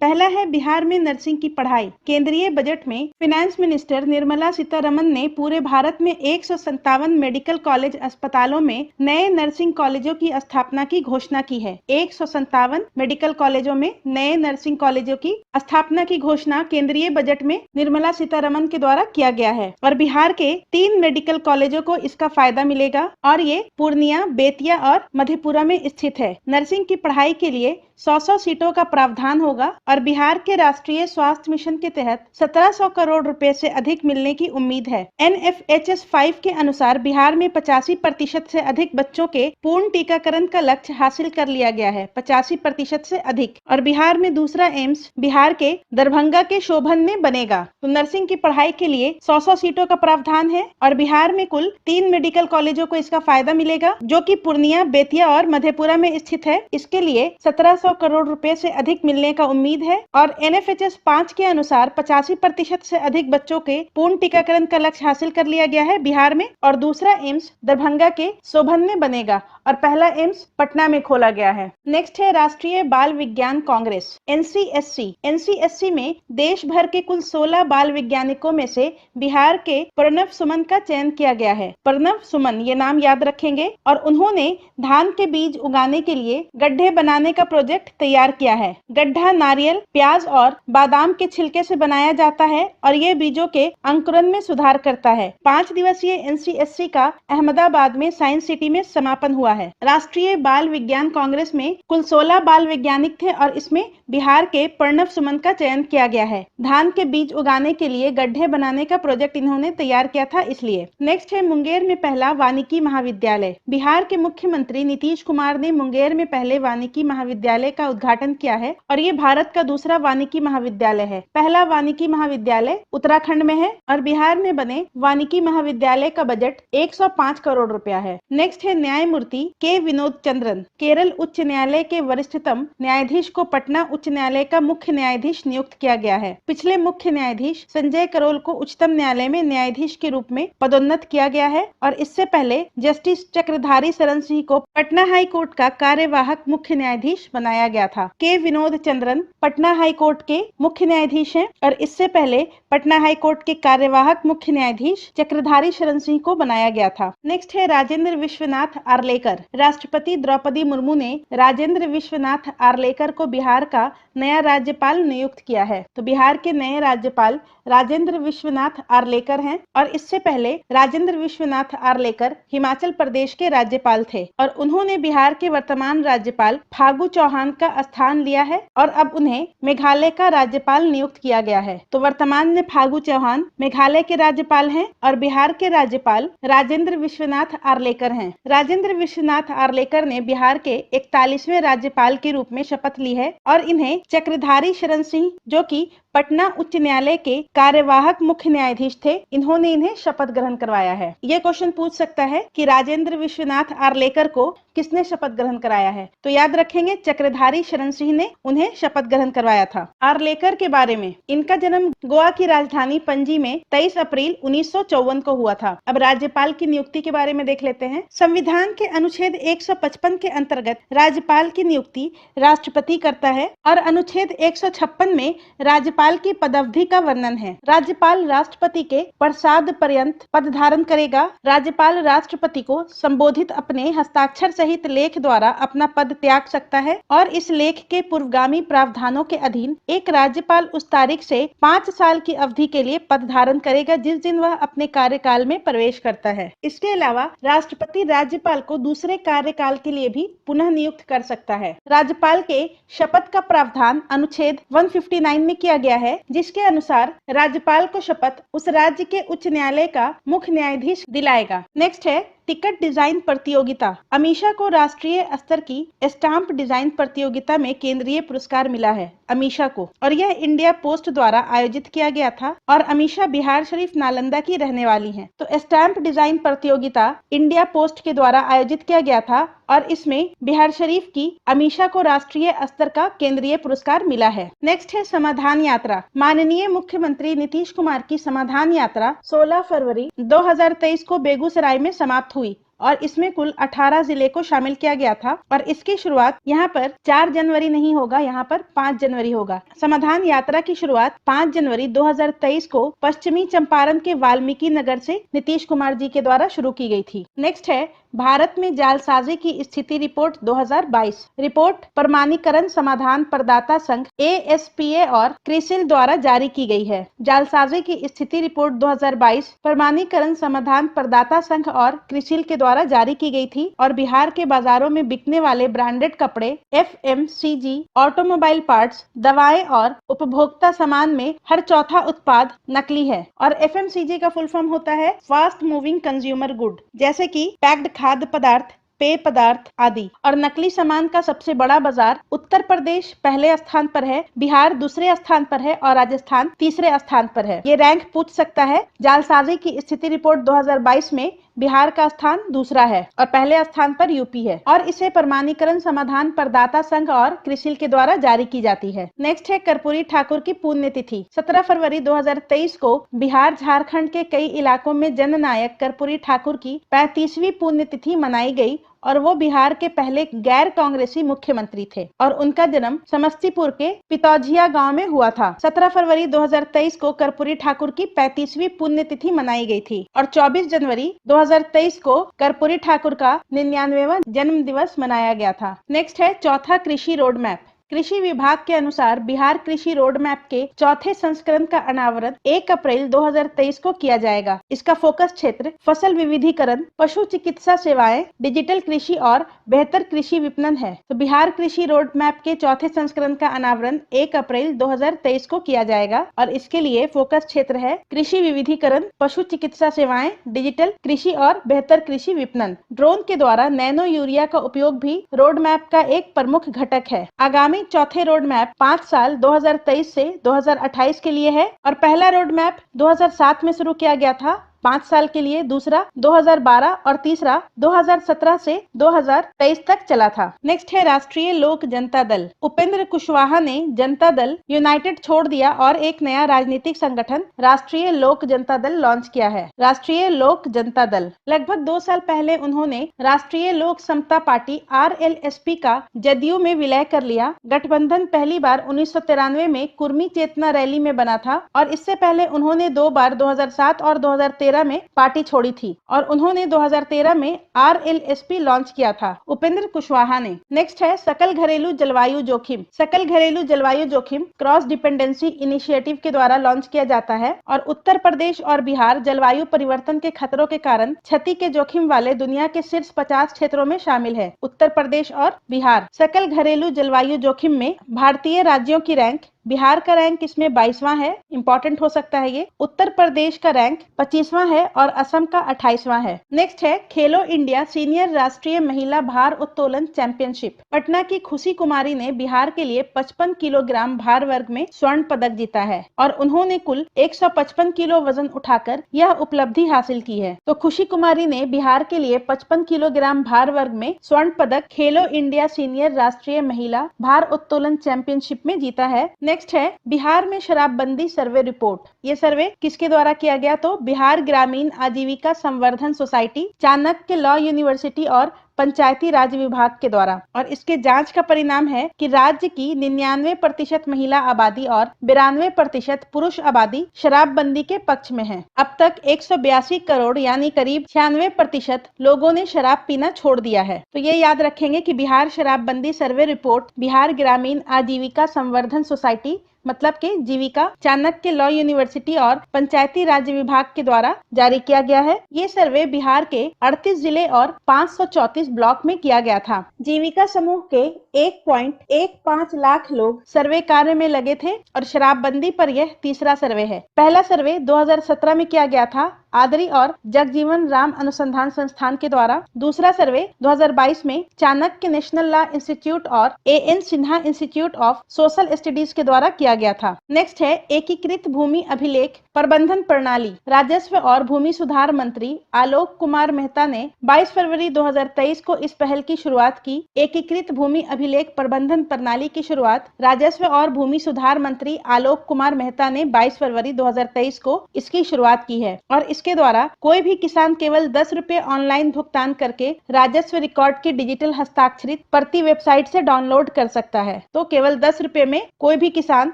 पहला है बिहार में नर्सिंग की पढ़ाई। केंद्रीय बजट में फाइनेंस मिनिस्टर निर्मला सीतारमन ने पूरे भारत में 157 मेडिकल कॉलेज अस्पतालों में नए नर्सिंग कॉलेजों की स्थापना की घोषणा की है। 157 मेडिकल कॉलेजों में नए नर्सिंग कॉलेजों की स्थापना की घोषणा केंद्रीय बजट में निर्मला सीतारमन के द्वारा किया गया है और बिहार के 3 मेडिकल कॉलेजों को इसका फायदा मिलेगा और ये पूर्णिया, बेतिया और मधेपुरा में स्थित है। नर्सिंग की पढ़ाई के लिए 100 सीटों का प्रावधान होगा और बिहार के राष्ट्रीय स्वास्थ्य मिशन के तहत 1700 करोड़ रुपए से अधिक मिलने की उम्मीद है। NFHS 5 के अनुसार बिहार में 85% से अधिक बच्चों के पूर्ण टीकाकरण का लक्ष्य हासिल कर लिया गया है। 85% से अधिक। और बिहार में दूसरा एम्स बिहार के दरभंगा के शोभन में बनेगा। तो नर्सिंग की पढ़ाई के लिए 100 सीटों का प्रावधान है और बिहार में कुल 3 मेडिकल कॉलेजों को इसका फायदा मिलेगा जो कि पूर्णिया, बेतिया और मधेपुरा में स्थित है। इसके लिए 1700 करोड़ रुपए से अधिक मिलने का उम्मीद है और NFHS 5 के अनुसार 85% से अधिक बच्चों के पूर्ण टीकाकरण का लक्ष्य हासिल कर लिया गया है बिहार में। और दूसरा एम्स दरभंगा के शोभन में बनेगा और पहला एम्स पटना में खोला गया है। नेक्स्ट है राष्ट्रीय बाल विज्ञान कांग्रेस NCSC। NCSC में देश भर के कुल 16 बाल वैज्ञानिकों में से बिहार के प्रणव सुमन का चयन किया गया है। प्रणव सुमन ये नाम याद रखेंगे और उन्होंने धान के बीज उगाने के लिए गड्ढे बनाने का प्रोजेक्ट तैयार किया है। गड्ढा नारियल, प्याज और बादाम के छिलके से बनाया जाता है और ये बीजों के अंकुरन में सुधार करता है। 5 दिवसीय NCSC का अहमदाबाद में साइंस सिटी में समापन हुआ है। राष्ट्रीय बाल विज्ञान कांग्रेस में कुल 16 बाल वैज्ञानिक थे और इसमें बिहार के प्रणव सुमन का चयन किया गया है। धान के बीज उगाने के लिए गड्ढे बनाने का प्रोजेक्ट इन्होंने तैयार किया था इसलिए। नेक्स्ट है मुंगेर में पहला वानिकी महाविद्यालय। बिहार के मुख्यमंत्री नीतीश कुमार ने मुंगेर में पहले वानिकी महाविद्यालय का उद्घाटन किया है और ये भारत का दूसरा वानिकी महाविद्यालय है। पहला वानिकी महाविद्यालय उत्तराखंड में है और बिहार में बने वानिकी महाविद्यालय का बजट 105 करोड़ रुपया है। नेक्स्ट है न्यायमूर्ति के विनोद चंद्रन। केरल उच्च न्यायालय के वरिष्ठतम न्यायाधीश को पटना उच्च न्यायालय का मुख्य न्यायाधीश नियुक्त किया गया है। पिछले मुख्य न्यायाधीश संजय करोल को उच्चतम न्यायालय में न्यायाधीश के रूप में पदोन्नत किया गया है और इससे पहले जस्टिस चक्रधारी शरण सिंह को पटना हाई कोर्ट का कार्यवाहक मुख्य न्यायाधीश बनाया गया था। के विनोद चंद्रन पटना हाई कोर्ट के मुख्य न्यायाधीश हैं और इससे पहले पटना हाई कोर्ट के कार्यवाहक मुख्य न्यायाधीश चक्रधारी शरण सिंह को बनाया गया था। नेक्स्ट है राजेंद्र विश्वनाथ आर्लेकर। राष्ट्रपति द्रौपदी मुर्मू ने राजेंद्र विश्वनाथ आर्लेकर को बिहार का नया राज्यपाल नियुक्त किया है। तो बिहार के नए राज्यपाल राजेंद्र विश्वनाथ आर्लेकर हैं और इससे पहले राजेंद्र विश्वनाथ आर्लेकर हिमाचल प्रदेश के राज्यपाल थे और उन्होंने बिहार के वर्तमान राज्यपाल फागू चौहान चौहान का स्थान लिया है और अब उन्हें मेघालय का राज्यपाल नियुक्त किया गया है। तो वर्तमान में फागू चौहान मेघालय के राज्यपाल हैं और बिहार के राज्यपाल राजेंद्र विश्वनाथ आर्लेकर हैं। राजेंद्र विश्वनाथ आर्लेकर ने बिहार के 41वें राज्यपाल के रूप में शपथ ली है और इन्हें चक्रधारी शरण सिंह, जो कि पटना उच्च न्यायालय के कार्यवाहक मुख्य न्यायाधीश थे, इन्होंने इन्हें शपथ ग्रहण करवाया है। यह क्वेश्चन पूछ सकता है कि राजेंद्र विश्वनाथ आर्लेकर को किसने शपथ ग्रहण कराया है, तो याद रखेंगे चक्रधारी शरण सिंह ने उन्हें शपथ ग्रहण करवाया था। आर्लेकर के बारे में, इनका जन्म गोवा की राजधानी पणजी में 23 अप्रैल 1954 को हुआ था। अब राज्यपाल की नियुक्ति के बारे में देख लेते हैं। संविधान के अनुच्छेद 155 के अंतर्गत राज्यपाल की नियुक्ति राष्ट्रपति करता है और अनुच्छेद 156 में राज्यपाल की पदावधि का वर्णन है। राज्यपाल राष्ट्रपति के प्रसाद पर्यंत पद धारण करेगा। राज्यपाल राष्ट्रपति को संबोधित अपने हस्ताक्षर सहित लेख द्वारा अपना पद त्याग सकता है और इस लेख के पूर्वगामी प्रावधानों के अधीन एक राज्यपाल उस तारीख से 5 साल की अवधि के लिए पद धारण करेगा जिस दिन वह अपने कार्यकाल में प्रवेश करता है। इसके अलावा राष्ट्रपति राज्यपाल को दूसरे कार्यकाल के लिए भी पुनः नियुक्त कर सकता है। राज्यपाल के शपथ का प्रावधान अनुच्छेद 159 में किया गया है, जिसके अनुसार राज्यपाल को शपथ उस राज्य के उच्च न्यायालय का मुख्य न्यायाधीश दिलाएगा। नेक्स्ट है टिकट डिजाइन प्रतियोगिता। अमीषा को राष्ट्रीय स्तर की स्टाम्प डिजाइन प्रतियोगिता में केंद्रीय पुरस्कार मिला है अमीषा को, और यह इंडिया पोस्ट द्वारा आयोजित किया गया था और अमीषा बिहार शरीफ नालंदा की रहने वाली हैं। तो स्टाम्प डिजाइन प्रतियोगिता इंडिया पोस्ट के द्वारा आयोजित किया गया था और इसमें बिहार शरीफ की अमीषा को राष्ट्रीय स्तर का केंद्रीय पुरस्कार मिला है। नेक्स्ट है समाधान यात्रा। माननीय मुख्यमंत्री नीतीश कुमार की समाधान यात्रा 16 फरवरी 2023 को बेगूसराय में समाप्त हुई और इसमें कुल 18 जिले को शामिल किया गया था और इसकी शुरुआत यहाँ पर 4 जनवरी नहीं होगा, यहाँ पर 5 जनवरी होगा। समाधान यात्रा की शुरुआत 5 जनवरी 2023 को पश्चिमी चंपारण के वाल्मीकि नगर से नीतीश कुमार जी के द्वारा शुरू की गई थी। नेक्स्ट है भारत में जालसाजी की स्थिति रिपोर्ट 2022। रिपोर्ट प्रमाणीकरण समाधान प्रदाता संघ ASPA और क्रिसिल द्वारा जारी की गई है। जालसाजी की स्थिति रिपोर्ट 2022 प्रमाणीकरण समाधान प्रदाता संघ और क्रिसिल के द्वारा जारी की गई थी और बिहार के बाजारों में बिकने वाले ब्रांडेड कपड़े, FMCG, ऑटोमोबाइल पार्ट्स, दवाएं और उपभोक्ता सामान में हर चौथा उत्पाद नकली है और FMCG का फुल फॉर्म होता है फास्ट मूविंग कंज्यूमर गुड, जैसे कि पैक्ड खाद्य पदार्थ, पेय पदार्थ आदि। और नकली सामान का सबसे बड़ा बाजार उत्तर प्रदेश पहले स्थान पर है, बिहार दूसरे स्थान पर है और राजस्थान तीसरे स्थान पर है। ये रैंक पूछ सकता है। जालसाजी की स्थिति रिपोर्ट 2022 में बिहार का स्थान दूसरा है और पहले स्थान पर यूपी है और इसे प्रमाणीकरण समाधान प्रदाता संघ और क्रिसिल के द्वारा जारी की जाती है। नेक्स्ट है कर्पूरी ठाकुर की पुण्यतिथि। 17 फरवरी 2023 को बिहार झारखंड के कई इलाकों में जननायक कर्पूरी ठाकुर की 35वीं पुण्यतिथि मनाई गई और वो बिहार के पहले गैर कांग्रेसी मुख्यमंत्री थे और उनका जन्म समस्तीपुर के पितौझिया गांव में हुआ था। 17 फरवरी 2023 को कर्पूरी ठाकुर की 35वीं पुण्यतिथि मनाई गई थी और 24 जनवरी 2023 को कर्पूरी ठाकुर का 99वां जन्म दिवस मनाया गया था। नेक्स्ट है चौथा कृषि रोड मैप। कृषि विभाग के अनुसार बिहार कृषि रोड मैप के चौथे संस्करण का अनावरण 1 अप्रैल 2023 को किया जाएगा। इसका फोकस क्षेत्र फसल विविधीकरण, पशु चिकित्सा सेवाएं, डिजिटल कृषि और बेहतर कृषि विपणन है। तो बिहार कृषि रोड मैप के चौथे संस्करण का अनावरण 1 अप्रैल 2023 को किया जाएगा और इसके लिए फोकस क्षेत्र है कृषि विविधीकरण, पशु चिकित्सा सेवाएं, डिजिटल कृषि और बेहतर कृषि विपणन। ड्रोन के द्वारा नैनो यूरिया का उपयोग भी रोड मैप का एक प्रमुख घटक है। आगामी चौथे रोड मैप 5 साल 2023 से 2028 के लिए है और पहला रोड मैप 2007 में शुरू किया गया था 5 साल के लिए, दूसरा 2012 और तीसरा 2017 से 2023 तक चला था। नेक्स्ट है राष्ट्रीय लोक जनता दल। उपेंद्र कुशवाहा ने जनता दल यूनाइटेड छोड़ दिया और एक नया राजनीतिक संगठन राष्ट्रीय लोक जनता दल लॉन्च किया है। राष्ट्रीय लोक जनता दल लगभग 2 साल पहले उन्होंने राष्ट्रीय लोक समता पार्टी RLSP का जदयू में विलय कर लिया। गठबंधन पहली बार 1993 में कुर्मी चेतना रैली में बना था और इससे पहले उन्होंने 2 बार 2007 और 2013 2013 में पार्टी छोड़ी थी और उन्होंने 2013 में RLSP लॉन्च किया था, उपेंद्र कुशवाहा ने। नेक्स्ट है सकल घरेलू जलवायु जोखिम। सकल घरेलू जलवायु जोखिम क्रॉस डिपेंडेंसी इनिशिएटिव के द्वारा लॉन्च किया जाता है और उत्तर प्रदेश और बिहार जलवायु परिवर्तन के खतरों के कारण क्षति के जोखिम वाले दुनिया के शीर्ष 50 क्षेत्रों में शामिल है। उत्तर प्रदेश और बिहार। सकल घरेलू जलवायु जोखिम में भारतीय राज्यों की रैंक, बिहार का रैंक इसमें 22वां है, इंपॉर्टेंट हो सकता है ये। उत्तर प्रदेश का रैंक 25वां है और असम का 28वां है। नेक्स्ट है खेलो इंडिया सीनियर राष्ट्रीय महिला भार उत्तोलन चैंपियनशिप। पटना की खुशी कुमारी ने बिहार के लिए 55 किलोग्राम भार वर्ग में स्वर्ण पदक जीता है और उन्होंने कुल 155 किलो वजन उठाकर यह उपलब्धि हासिल की है। तो खुशी कुमारी ने बिहार के लिए 55 किलोग्राम भार वर्ग में स्वर्ण पदक खेलो इंडिया सीनियर राष्ट्रीय महिला भार उत्तोलन चैंपियनशिप में जीता है। नेक्स्ट है बिहार में शराबबंदी सर्वे रिपोर्ट। ये सर्वे किसके द्वारा किया गया? तो बिहार ग्रामीण आजीविका संवर्धन सोसाइटी, चाणक्य लॉ यूनिवर्सिटी और पंचायती राज विभाग के द्वारा। और इसके जांच का परिणाम है कि राज्य की 99% महिला आबादी और 92% पुरुष आबादी शराबबंदी के पक्ष में है। अब तक 182 करोड़ यानी करीब 96% लोगों ने शराब पीना छोड़ दिया है। तो ये याद रखेंगे कि बिहार शराबबंदी सर्वे रिपोर्ट बिहार ग्रामीण आजीविका संवर्धन सोसाइटी मतलब के जीविका, चाणक्य लॉ यूनिवर्सिटी और पंचायती राज विभाग के द्वारा जारी किया गया है। ये सर्वे बिहार के 38 जिले और 534 ब्लॉक में किया गया था। जीविका समूह के 1.15 लाख लोग सर्वे कार्य में लगे थे और शराबबंदी पर यह तीसरा सर्वे है। पहला सर्वे 2017 में किया गया था आदरी और जगजीवन राम अनुसंधान संस्थान के द्वारा। दूसरा सर्वे 2022 में चाणक्य नेशनल लॉ इंस्टीट्यूट और AN Sinha institute of social studies के द्वारा किया गया था। नेक्स्ट है एकीकृत भूमि अभिलेख प्रबंधन प्रणाली। राजस्व और भूमि सुधार मंत्री आलोक कुमार मेहता ने 22 फरवरी 2023 को इस पहल की शुरुआत की। एकीकृत भूमि अभिलेख प्रबंधन प्रणाली की शुरुआत राजस्व और भूमि सुधार मंत्री आलोक कुमार मेहता ने 22 फरवरी 2023 को इसकी शुरुआत की है और इसके द्वारा कोई भी किसान केवल 10 रुपए ऑनलाइन भुगतान करके राजस्व रिकॉर्ड की डिजिटल हस्ताक्षरित प्रति वेबसाइट से डाउनलोड कर सकता है। तो केवल 10 रुपए में कोई भी किसान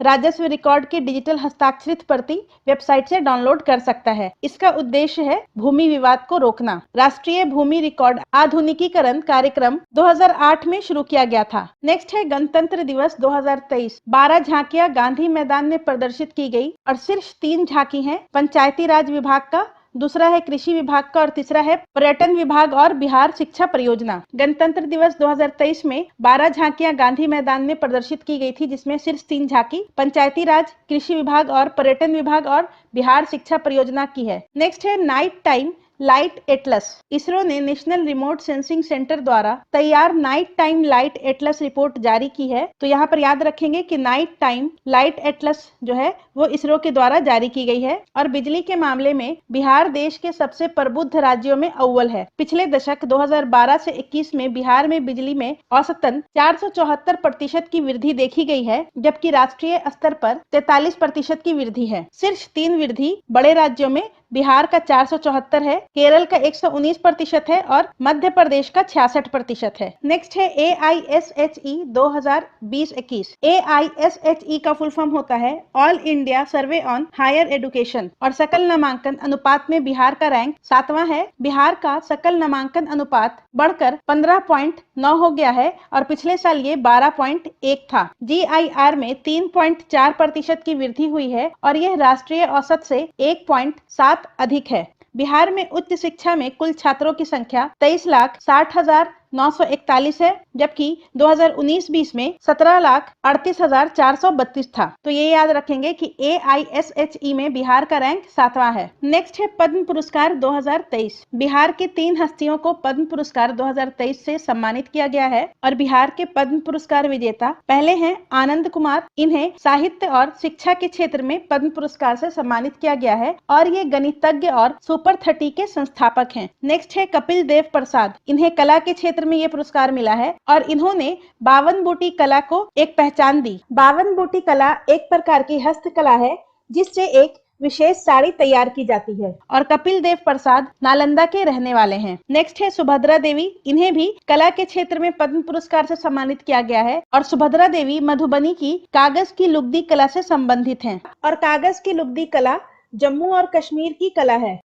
राजस्व रिकॉर्ड की डिजिटल हस्ताक्षरित प्रति वेबसाइट से डाउनलोड कर सकता है। इसका उद्देश्य है भूमि विवाद को रोकना। राष्ट्रीय भूमि रिकॉर्ड आधुनिकीकरण कार्यक्रम 2008 में शुरू किया गया था। नेक्स्ट है गणतंत्र दिवस 2023। 12 झांकियां गांधी मैदान में प्रदर्शित की गई और सिर्फ 3 झांकी हैं पंचायती राज विभाग का, दूसरा है कृषि विभाग का और तीसरा है पर्यटन विभाग और बिहार शिक्षा परियोजना। गणतंत्र दिवस 2023 में 12 झांकियां गांधी मैदान में प्रदर्शित की गई थी, जिसमें सिर्फ 3 झांकी पंचायती राज, कृषि विभाग और पर्यटन विभाग और बिहार शिक्षा परियोजना की है। नेक्स्ट है night time light Atlas. ISRO ने नेशनल रिमोट सेंसिंग सेंटर द्वारा तैयार night time light Atlas report जारी की है। तो यहाँ पर याद रखेंगे कि नाइट टाइम लाइट एटलस जो है वो इसरो के द्वारा जारी की गई है और बिजली के मामले में बिहार देश के सबसे प्रबुद्ध राज्यों में अव्वल है। पिछले दशक 2012 से 21 में बिहार में बिजली में औसतन 474% की वृद्धि देखी गई है, जबकि राष्ट्रीय स्तर पर 43% की वृद्धि है। सिर्फ 3 वृद्धि बड़े राज्यों में बिहार का 474 है, केरल का 119% है और मध्य प्रदेश का 66% है। नेक्स्ट है AISHE 2020-21। AISHE का फुल फॉर्म होता है all India survey on higher education और सकल नामांकन अनुपात में बिहार का रैंक 7वां है। बिहार का सकल नामांकन अनुपात बढ़कर 15.9 हो गया है और पिछले साल ये 12.1 था। GIR में 3.4% की वृद्धि हुई है और यह राष्ट्रीय औसत से 1.7 अधिक है। बिहार में उच्च शिक्षा में कुल छात्रों की संख्या 23,60,941 है, जबकि 2019-20 में 17,38,432 था। तो ये याद रखेंगे कि AISHE में बिहार का रैंक 7वां है। नेक्स्ट है पद्म पुरस्कार 2023। बिहार की 3 हस्तियों को पद्म पुरस्कार 2023 से सम्मानित किया गया है और बिहार के पद्म पुरस्कार विजेता पहले हैं आनंद कुमार। इन्हें साहित्य और शिक्षा के क्षेत्र में पद्म पुरस्कार से सम्मानित किया गया है और ये गणितज्ञ और सुपर 30 के संस्थापक हैं। नेक्स्ट है कपिल देव प्रसाद। इन्हें कला के क्षेत्र में ये पुरस्कार मिला है और इन्होंने 52 बूटी कला को एक पहचान दी। 52 बूटी कला एक प्रकार की हस्तकला है जिससे एक विशेष साड़ी तैयार की जाती है और कपिल देव प्रसाद नालंदा के रहने वाले हैं। नेक्स्ट है सुभद्रा देवी। इन्हें भी कला के क्षेत्र में पद्म पुरस्कार से सम्मानित किया गया है और सुभद्रा देवी मधुबनी की कागज की लुगदी कला से संबंधित हैं और कागज की लुगदी कला जम्मू और कश्मीर की कला है।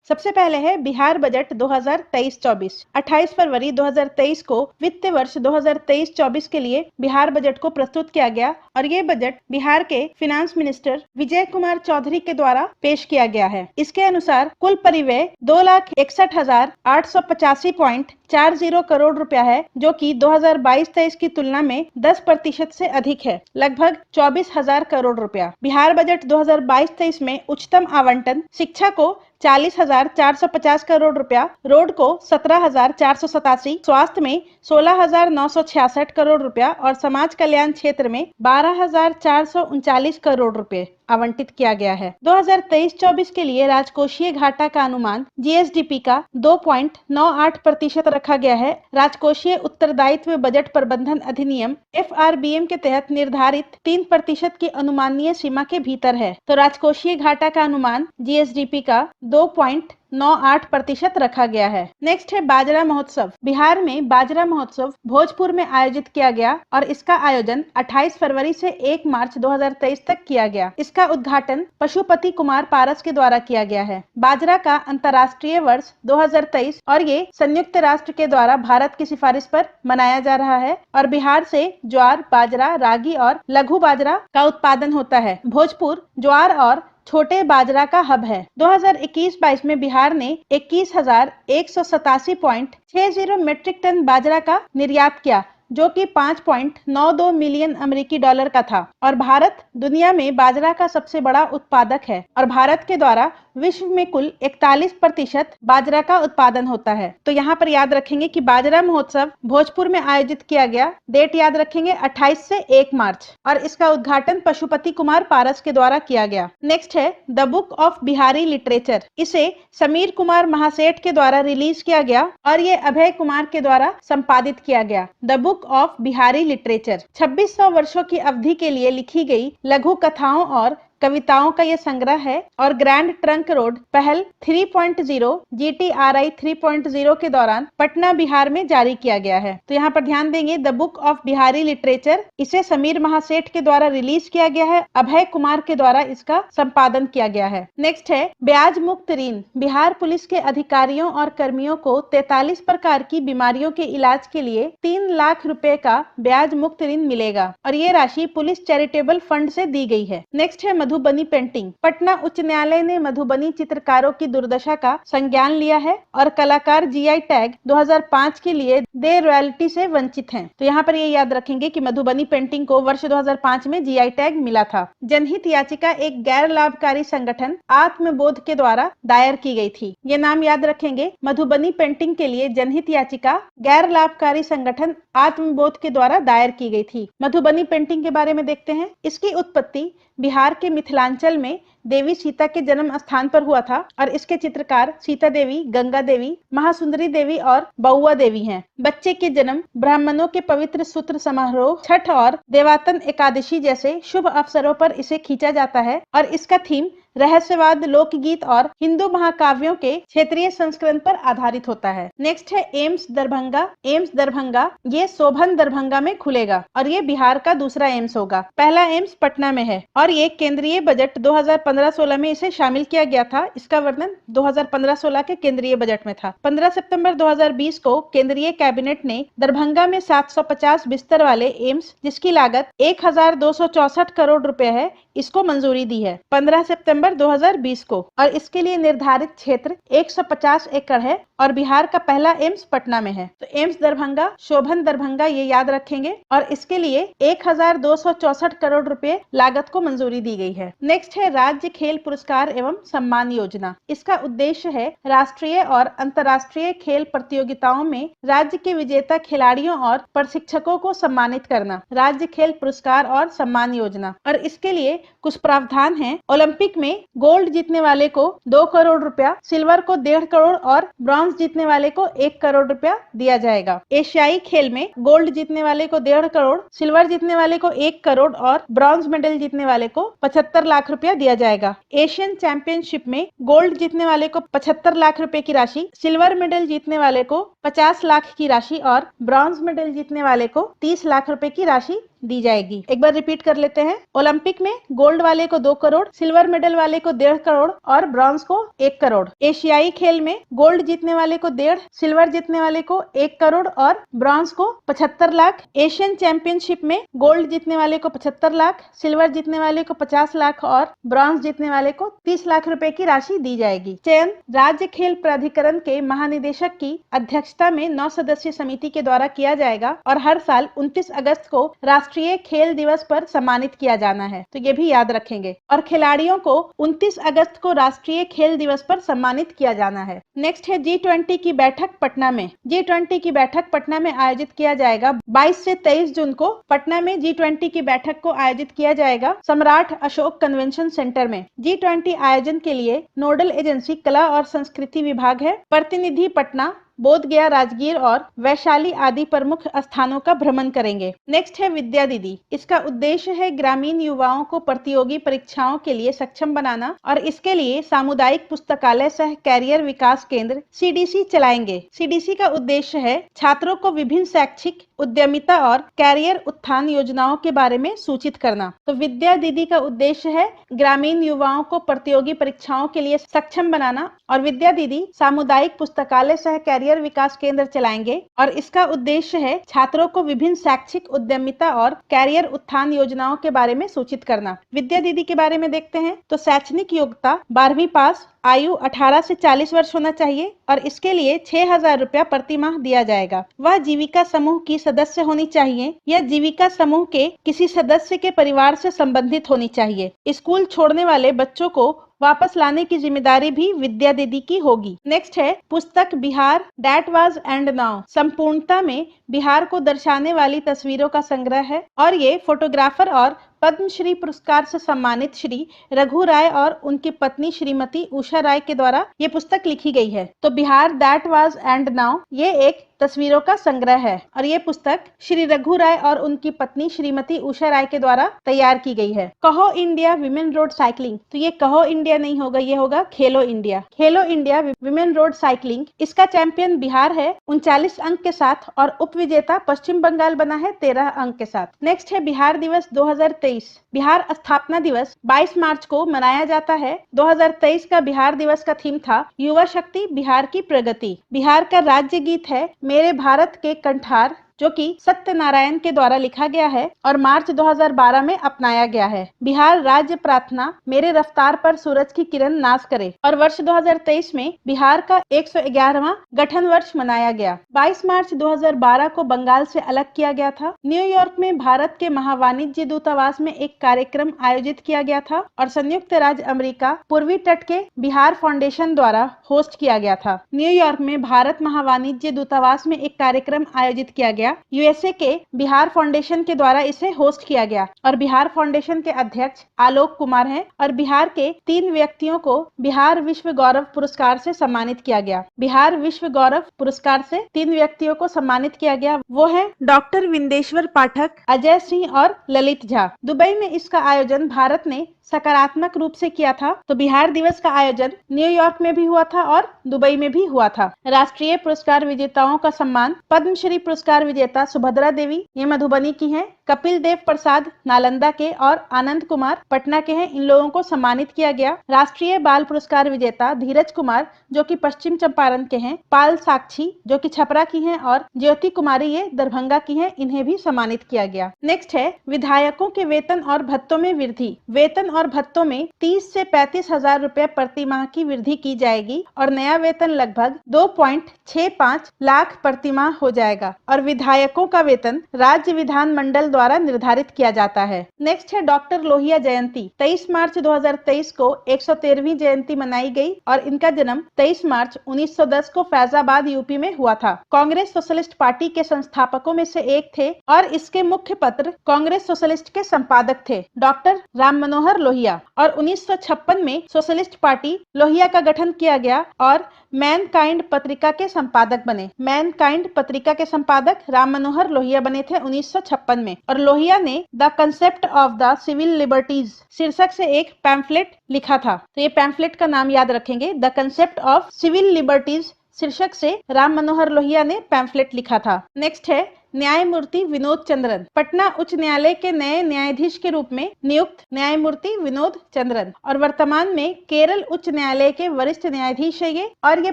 सबसे पहले है बिहार बजट 2023-24। 28 फरवरी 2023 को वित्त वर्ष 2023-24 के लिए बिहार बजट को प्रस्तुत किया गया और ये बजट बिहार के फिनांस मिनिस्टर विजय कुमार चौधरी के द्वारा पेश किया गया है। इसके अनुसार कुल परिव्यय 2,61,885.40 करोड़ रुपया है, जो कि 2022-23 की तुलना में 10% से अधिक है, लगभग 24,000 करोड़ रुपया। बिहार बजट 2022-23 में उच्चतम आवंटन शिक्षा को 40,450 करोड़ रुपया, रोड को 17,487, स्वास्थ्य में 16,966 करोड़ रुपया और समाज कल्याण क्षेत्र में 12,439 करोड़ रुपए आवंटित किया गया है। 2023-24 के लिए राजकोषीय घाटा का अनुमान जीएसडीपी का 2.98% रखा गया है। राजकोषीय उत्तरदायित्व बजट प्रबंधन अधिनियम FRBM के तहत निर्धारित 3% की अनुमानीय सीमा के भीतर है, तो राजकोषीय घाटा का अनुमान जीएसडीपी का 2.98% रखा गया है। नेक्स्ट है बाजरा महोत्सव। बिहार में बाजरा महोत्सव भोजपुर में आयोजित किया गया और इसका आयोजन 28 फरवरी से 1 मार्च 2023 तक किया गया। इसका उद्घाटन पशुपति कुमार पारस के द्वारा किया गया है। बाजरा का अंतर्राष्ट्रीय वर्ष 2023 और ये संयुक्त राष्ट्र के द्वारा भारत की सिफारिश पर मनाया जा रहा है और बिहार से ज्वार, बाजरा, रागी और लघु बाजरा का उत्पादन होता है। भोजपुर ज्वार और छोटे बाजरा का हब है। 2021-22 में बिहार ने 21,187.60 मीट्रिक टन बाजरा का निर्यात किया, जो कि 5.92 मिलियन अमेरिकी डॉलर का था और भारत दुनिया में बाजरा का सबसे बड़ा उत्पादक है और भारत के द्वारा विश्व में कुल 41% बाजरा का उत्पादन होता है। तो यहाँ पर याद रखेंगे कि बाजरा महोत्सव भोजपुर में आयोजित किया गया। डेट याद रखेंगे 28 से 1 मार्च और इसका उद्घाटन पशुपति कुमार पारस के द्वारा किया गया। नेक्स्ट है the book of Bihari literature. इसे समीर कुमार महासेठ के द्वारा रिलीज किया गया और ये अभय कुमार के द्वारा संपादित किया गया। The book of Bihari literature 2600 वर्षों की अवधि के लिए लिखी गई लघु कथाओं और कविताओं का यह संग्रह है और ग्रैंड ट्रंक रोड पहल 3.0 GTRI 3.0 के दौरान पटना बिहार में जारी किया गया है। तो यहाँ पर ध्यान देंगे the book of Bihari literature, इसे समीर महासेठ के द्वारा रिलीज किया गया है, अभय कुमार के द्वारा इसका संपादन किया गया है। नेक्स्ट है ब्याज मुक्त ऋण। बिहार पुलिस के अधिकारियों और कर्मियों को 43 प्रकार की बीमारियों के इलाज के लिए 3 लाख रुपए का ब्याज मुक्त ऋण मिलेगा और ये राशि पुलिस चैरिटेबल फंड से दी गई है। नेक्स्ट है मधुबनी पेंटिंग। पटना उच्च न्यायालय ने मधुबनी चित्रकारों की दुर्दशा का संज्ञान लिया है और कलाकार जीआई टैग 2005 के लिए दे रॉयल्टी से वंचित हैं। तो यहाँ पर ये याद रखेंगे कि मधुबनी पेंटिंग को वर्ष 2005 में जीआई टैग मिला था। जनहित याचिका एक गैर लाभकारी संगठन आत्मबोध के द्वारा दायर की गई थी। ये नाम याद रखेंगे। मधुबनी पेंटिंग के लिए जनहित याचिका गैर लाभकारी संगठन आत्मबोध के द्वारा दायर की गई थी। मधुबनी पेंटिंग के बारे में देखते हैं। इसकी उत्पत्ति बिहार के मिथिलांचल में देवी सीता के जन्म स्थान पर हुआ था और इसके चित्रकार सीता देवी, गंगा देवी, महासुंदरी देवी और बउआ देवी हैं। बच्चे के जन्म, ब्राह्मणों के पवित्र सूत्र समारोह, छठ और देवातन एकादशी जैसे शुभ अवसरों पर इसे खींचा जाता है और इसका थीम रहस्यवाद, लोकगीत और हिंदू महाकाव्यों के क्षेत्रीय संस्करण पर आधारित होता है। नेक्स्ट है एम्स दरभंगा। एम्स दरभंगा ये शोभन दरभंगा में खुलेगा और ये बिहार का दूसरा एम्स होगा। पहला एम्स पटना में है और ये केंद्रीय बजट 2015-16 में इसे शामिल किया गया था। इसका वर्णन 2015-16 के केंद्रीय बजट में था। 15 सितंबर 2020 को केंद्रीय कैबिनेट ने दरभंगा में 750 बिस्तर वाले एम्स, जिसकी लागत 1264 करोड़ रुपए है, इसको मंजूरी दी है 15 सितंबर 2020 को और इसके लिए निर्धारित क्षेत्र 150 एकड़ है और बिहार का पहला एम्स पटना में है। तो एम्स दरभंगा, शोभन दरभंगा ये याद रखेंगे और इसके लिए 1264 करोड़ रुपए लागत को मंजूरी दी गई है। नेक्स्ट है राज्य खेल पुरस्कार एवं सम्मान योजना। इसका उद्देश्य है राष्ट्रीय और अंतर्राष्ट्रीय खेल प्रतियोगिताओं में राज्य के विजेता खिलाड़ियों और प्रशिक्षकों को सम्मानित करना। राज्य खेल पुरस्कार और सम्मान योजना और इसके लिए कुछ प्रावधान हैं। ओलंपिक में गोल्ड जीतने वाले को 2 करोड़ रुपया, सिल्वर को 1.5 करोड़ और ब्रॉन्ज जीतने वाले को 1 करोड़ रुपया दिया जाएगा। एशियाई खेल में गोल्ड जीतने वाले को 1.5 करोड़, सिल्वर जीतने वाले को 1 करोड़ और ब्रॉन्ज मेडल जीतने वाले को 75 लाख रुपया दिया जाएगा। एशियन चैंपियनशिप में गोल्ड जीतने वाले को 75 लाख रुपए की राशि, सिल्वर मेडल जीतने वाले को 50 लाख की राशि और ब्रॉन्ज मेडल जीतने वाले को 30 लाख रुपए की राशि दी जाएगी। एक बार रिपीट कर लेते हैं। ओलंपिक में गोल्ड वाले को 2 करोड़, सिल्वर मेडल वाले को 1.5 करोड़ और ब्रॉन्ज को 1 करोड़। एशियाई खेल में गोल्ड जीतने वाले को 1.5, सिल्वर जीतने वाले को 1 करोड़ और ब्रॉन्ज को 75 लाख। एशियन चैंपियनशिप में गोल्ड जीतने वाले को 75 लाख, सिल्वर जीतने वाले को 50 लाख और ब्रॉन्ज जीतने वाले को 30 लाख रुपए की राशि दी जाएगी। चयन राज्य खेल प्राधिकरण के महानिदेशक की अध्यक्षता में 9 सदस्यीय समिति के द्वारा किया जाएगा और हर साल 29 अगस्त को राष्ट्रीय खेल दिवस पर सम्मानित किया जाना है, तो ये भी याद रखेंगे। और खिलाड़ियों को 29 अगस्त को राष्ट्रीय खेल दिवस पर सम्मानित किया जाना है। नेक्स्ट है G20 की बैठक पटना में। G20 की बैठक पटना में आयोजित किया जाएगा। 22 से 23 जून को पटना में G20 की बैठक को आयोजित किया जाएगा सम्राट अशोक कन्वेंशन सेंटर में। G20 आयोजन के लिए नोडल एजेंसी कला और संस्कृति विभाग है। प्रतिनिधि पटना, बोध गया, राजगीर और वैशाली आदि प्रमुख स्थानों का भ्रमण करेंगे। नेक्स्ट है विद्या दीदी। इसका उद्देश्य है ग्रामीण युवाओं को प्रतियोगी परीक्षाओं के लिए सक्षम बनाना और इसके लिए सामुदायिक पुस्तकालय सह कैरियर विकास केंद्र CDC चलाएंगे। CDC का उद्देश्य है छात्रों को विभिन्न शैक्षिक, उद्यमिता और कैरियर उत्थान योजनाओं के बारे में सूचित करना। तो विद्या दीदी का उद्देश्य है ग्रामीण युवाओं को प्रतियोगी परीक्षाओं के लिए सक्षम बनाना और विद्या दीदी सामुदायिक पुस्तकालय सह कैरियर विकास केंद्र चलाएंगे और इसका उद्देश्य है छात्रों को विभिन्न शैक्षिक, उद्यमिता और कैरियर उत्थान योजनाओं के बारे में सूचित करना। विद्या दीदी के बारे में देखते हैं तो शैक्षणिक योग्यता 12वीं पास, आयु 18 से 40 वर्ष होना चाहिए और इसके लिए 6,000 रुपया प्रति माह दिया जाएगा। वह जीविका समूह की सदस्य होनी चाहिए या जीविका समूह के किसी सदस्य के परिवार से संबंधित होनी चाहिए। स्कूल छोड़ने वाले बच्चों को वापस लाने की जिम्मेदारी भी विद्या दीदी की होगी। नेक्स्ट है पुस्तक Bihar that was and now. संपूर्णता में बिहार को दर्शाने वाली तस्वीरों का संग्रह है और ये फोटोग्राफर और पद्मश्री पुरस्कार से सम्मानित श्री रघु राय और उनकी पत्नी श्रीमती उषा राय के द्वारा ये पुस्तक लिखी गई है। तो Bihar that was and now ये एक तस्वीरों का संग्रह है और ये पुस्तक श्री रघु राय और उनकी पत्नी श्रीमती उषा राय के द्वारा तैयार की गई है। कहो इंडिया विमेन रोड साइकिलिंग, तो ये कहो इंडिया नहीं होगा, ये होगा खेलो इंडिया। खेलो इंडिया विमेन रोड साइकिलिंग, इसका चैंपियन बिहार है 39 अंक के साथ और उप विजेता पश्चिम बंगाल बना है 13 अंक के साथ। नेक्स्ट है बिहार दिवस 2023। बिहार स्थापना दिवस 22 मार्च को मनाया जाता है। 2023 का बिहार दिवस का थीम था युवा शक्ति बिहार की प्रगति। बिहार का राज्य गीत है मेरे भारत के कंठार, जो कि सत्यनारायण के द्वारा लिखा गया है और मार्च 2012 में अपनाया गया है। बिहार राज्य प्रार्थना मेरे रफ्तार पर सूरज की किरण नाश करे और वर्ष 2023 में बिहार का 111वां गठन वर्ष मनाया गया। 22 मार्च 2012 को बंगाल से अलग किया गया था। न्यूयॉर्क में भारत के महावाणिज्य दूतावास में एक कार्यक्रम आयोजित किया गया था और संयुक्त राज्य अमेरिका पूर्वी तट के बिहार फाउंडेशन द्वारा होस्ट किया गया था। न्यूयॉर्क में भारत महावाणिज्य दूतावास में एक कार्यक्रम आयोजित किया गया। USA के बिहार फाउंडेशन के द्वारा इसे होस्ट किया गया और बिहार फाउंडेशन के अध्यक्ष आलोक कुमार हैं और बिहार के 3 व्यक्तियों को बिहार विश्व गौरव पुरस्कार से सम्मानित किया गया। बिहार विश्व गौरव पुरस्कार से 3 व्यक्तियों को सम्मानित किया गया, वो है डॉक्टर विंदेश्वर पाठक, अजय सिंह और ललित झा। दुबई में इसका आयोजन भारत ने सकारात्मक रूप से किया था। तो बिहार दिवस का आयोजन न्यूयॉर्क में भी हुआ था और दुबई में भी हुआ था। राष्ट्रीय पुरस्कार विजेताओं का सम्मान पद्मश्री पुरस्कार विजेता सुभद्रा देवी, ये मधुबनी की हैं, कपिल देव प्रसाद नालंदा के और आनंद कुमार पटना के हैं, इन लोगों को सम्मानित किया गया। राष्ट्रीय बाल पुरस्कार विजेता धीरज कुमार जो कि पश्चिम चंपारण के हैं, पाल साक्षी जो कि छपरा की हैं और ज्योति कुमारी ये दरभंगा की हैं, इन्हें भी सम्मानित किया गया। नेक्स्ट है विधायकों के वेतन और भत्तों में वृद्धि। वेतन और भत्तों में 30 से 35,000 रुपए प्रति माह की वृद्धि की जाएगी और नया वेतन लगभग 2.65 लाख प्रति माह हो जाएगा और विधायकों का वेतन राज्य विधान मंडल द्वारा निर्धारित किया जाता है। नेक्स्ट है डॉक्टर लोहिया जयंती। 23 मार्च 2023 को 113वीं जयंती मनाई गई और इनका जन्म 23 मार्च 1910 को फैजाबाद यूपी में हुआ था। कांग्रेस सोशलिस्ट पार्टी के संस्थापकों में से एक थे और इसके मुख्य पत्र कांग्रेस सोशलिस्ट के संपादक थे डॉक्टर राम मनोहर लोहिया और 1956 में सोशलिस्ट पार्टी लोहिया का गठन किया गया और मैनकाइंड पत्रिका के संपादक बने। मैनकाइंड पत्रिका के संपादक राम मनोहर लोहिया बने थे 1956 में और लोहिया ने the concept of the civil liberties शीर्षक से एक पैम्फलेट लिखा था। तो ये पैम्फलेट का नाम याद रखेंगे, the concept of civil liberties शीर्षक से राम मनोहर लोहिया ने पैम्फलेट लिखा था। नेक्स्ट है न्यायमूर्ति विनोद चंद्रन। पटना उच्च न्यायालय के नए न्यायाधीश के रूप में नियुक्त न्यायमूर्ति विनोद चंद्रन और वर्तमान में केरल उच्च न्यायालय के वरिष्ठ न्यायाधीश है ये। और ये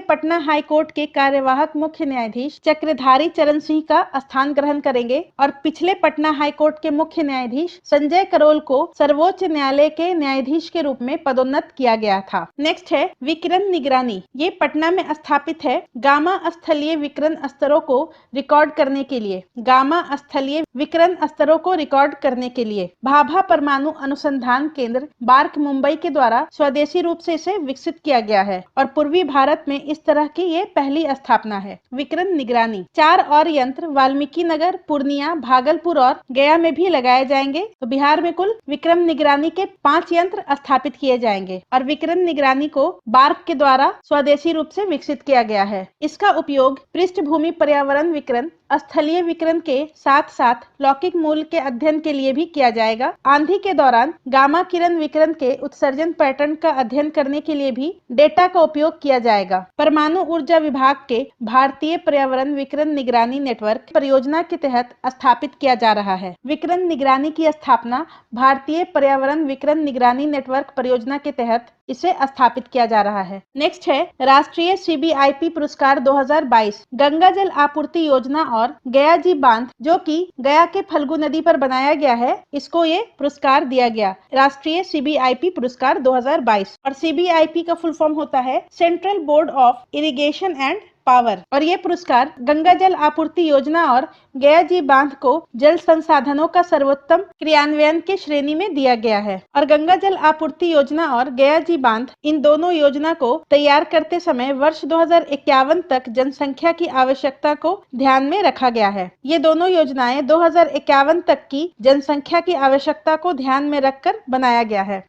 पटना हाई कोर्ट के कार्यवाहक मुख्य न्यायाधीश चक्रधारी चरण सिंह का स्थान ग्रहण करेंगे और पिछले पटना हाई कोर्ट के मुख्य न्यायाधीश संजय करोल को सर्वोच्च न्यायालय के न्यायाधीश के रूप में पदोन्नत किया गया था। नेक्स्ट है विकिरण निगरानी। ये पटना में स्थापित है गामा स्थलीय विकिरण स्तरों को रिकॉर्ड करने के लिए। गामा स्थलीय विकिरण स्तरों को रिकॉर्ड करने के लिए भाभा परमाणु अनुसंधान केंद्र बार्क मुंबई के द्वारा स्वदेशी रूप से इसे विकसित किया गया है और पूर्वी भारत में इस तरह की ये पहली स्थापना है। विकिरण निगरानी 4 और यंत्र वाल्मीकि नगर, पूर्णिया, भागलपुर और गया में भी लगाए जाएंगे। तो बिहार में कुल विकिरण निगरानी के 5 यंत्र स्थापित किए जाएंगे और विकिरण निगरानी को बार्क के द्वारा स्वदेशी रूप से विकसित किया गया है। इसका उपयोग पृष्ठभूमि पर्यावरण विकिरण, स्थलीय विकिरण के साथ साथ लौकिक मूल के अध्ययन के लिए भी किया जाएगा। आंधी के दौरान गामा किरण विकिरण के उत्सर्जन पैटर्न का अध्ययन करने के लिए भी डेटा का उपयोग किया जाएगा। परमाणु ऊर्जा विभाग के भारतीय पर्यावरण विकिरण निगरानी नेटवर्क परियोजना के तहत स्थापित किया जा रहा है। विकिरण निगरानी की स्थापना भारतीय पर्यावरण विकिरण निगरानी नेटवर्क परियोजना के तहत इसे स्थापित किया जा रहा है। नेक्स्ट है राष्ट्रीय CBIP पुरस्कार 2022 गंगा जल आपूर्ति योजना और गया जी बांध जो कि गया के फल्गु नदी पर बनाया गया है, इसको ये पुरस्कार दिया गया राष्ट्रीय CBIP पुरस्कार 2022। और CBIP का फुल फॉर्म होता है central board of irrigation and power और ये पुरस्कार गंगा जल आपूर्ति योजना और गया जी बांध को जल संसाधनों का सर्वोत्तम क्रियान्वयन के श्रेणी में दिया गया है। और गंगा जल आपूर्ति योजना और गया जी बांध इन दोनों योजना को तैयार करते समय वर्ष 2051 तक जनसंख्या की आवश्यकता को ध्यान में रखा गया है। ये दोनों योजनाएं 2051 तक की जनसंख्या की आवश्यकता को ध्यान में रखकर बनाया गया है।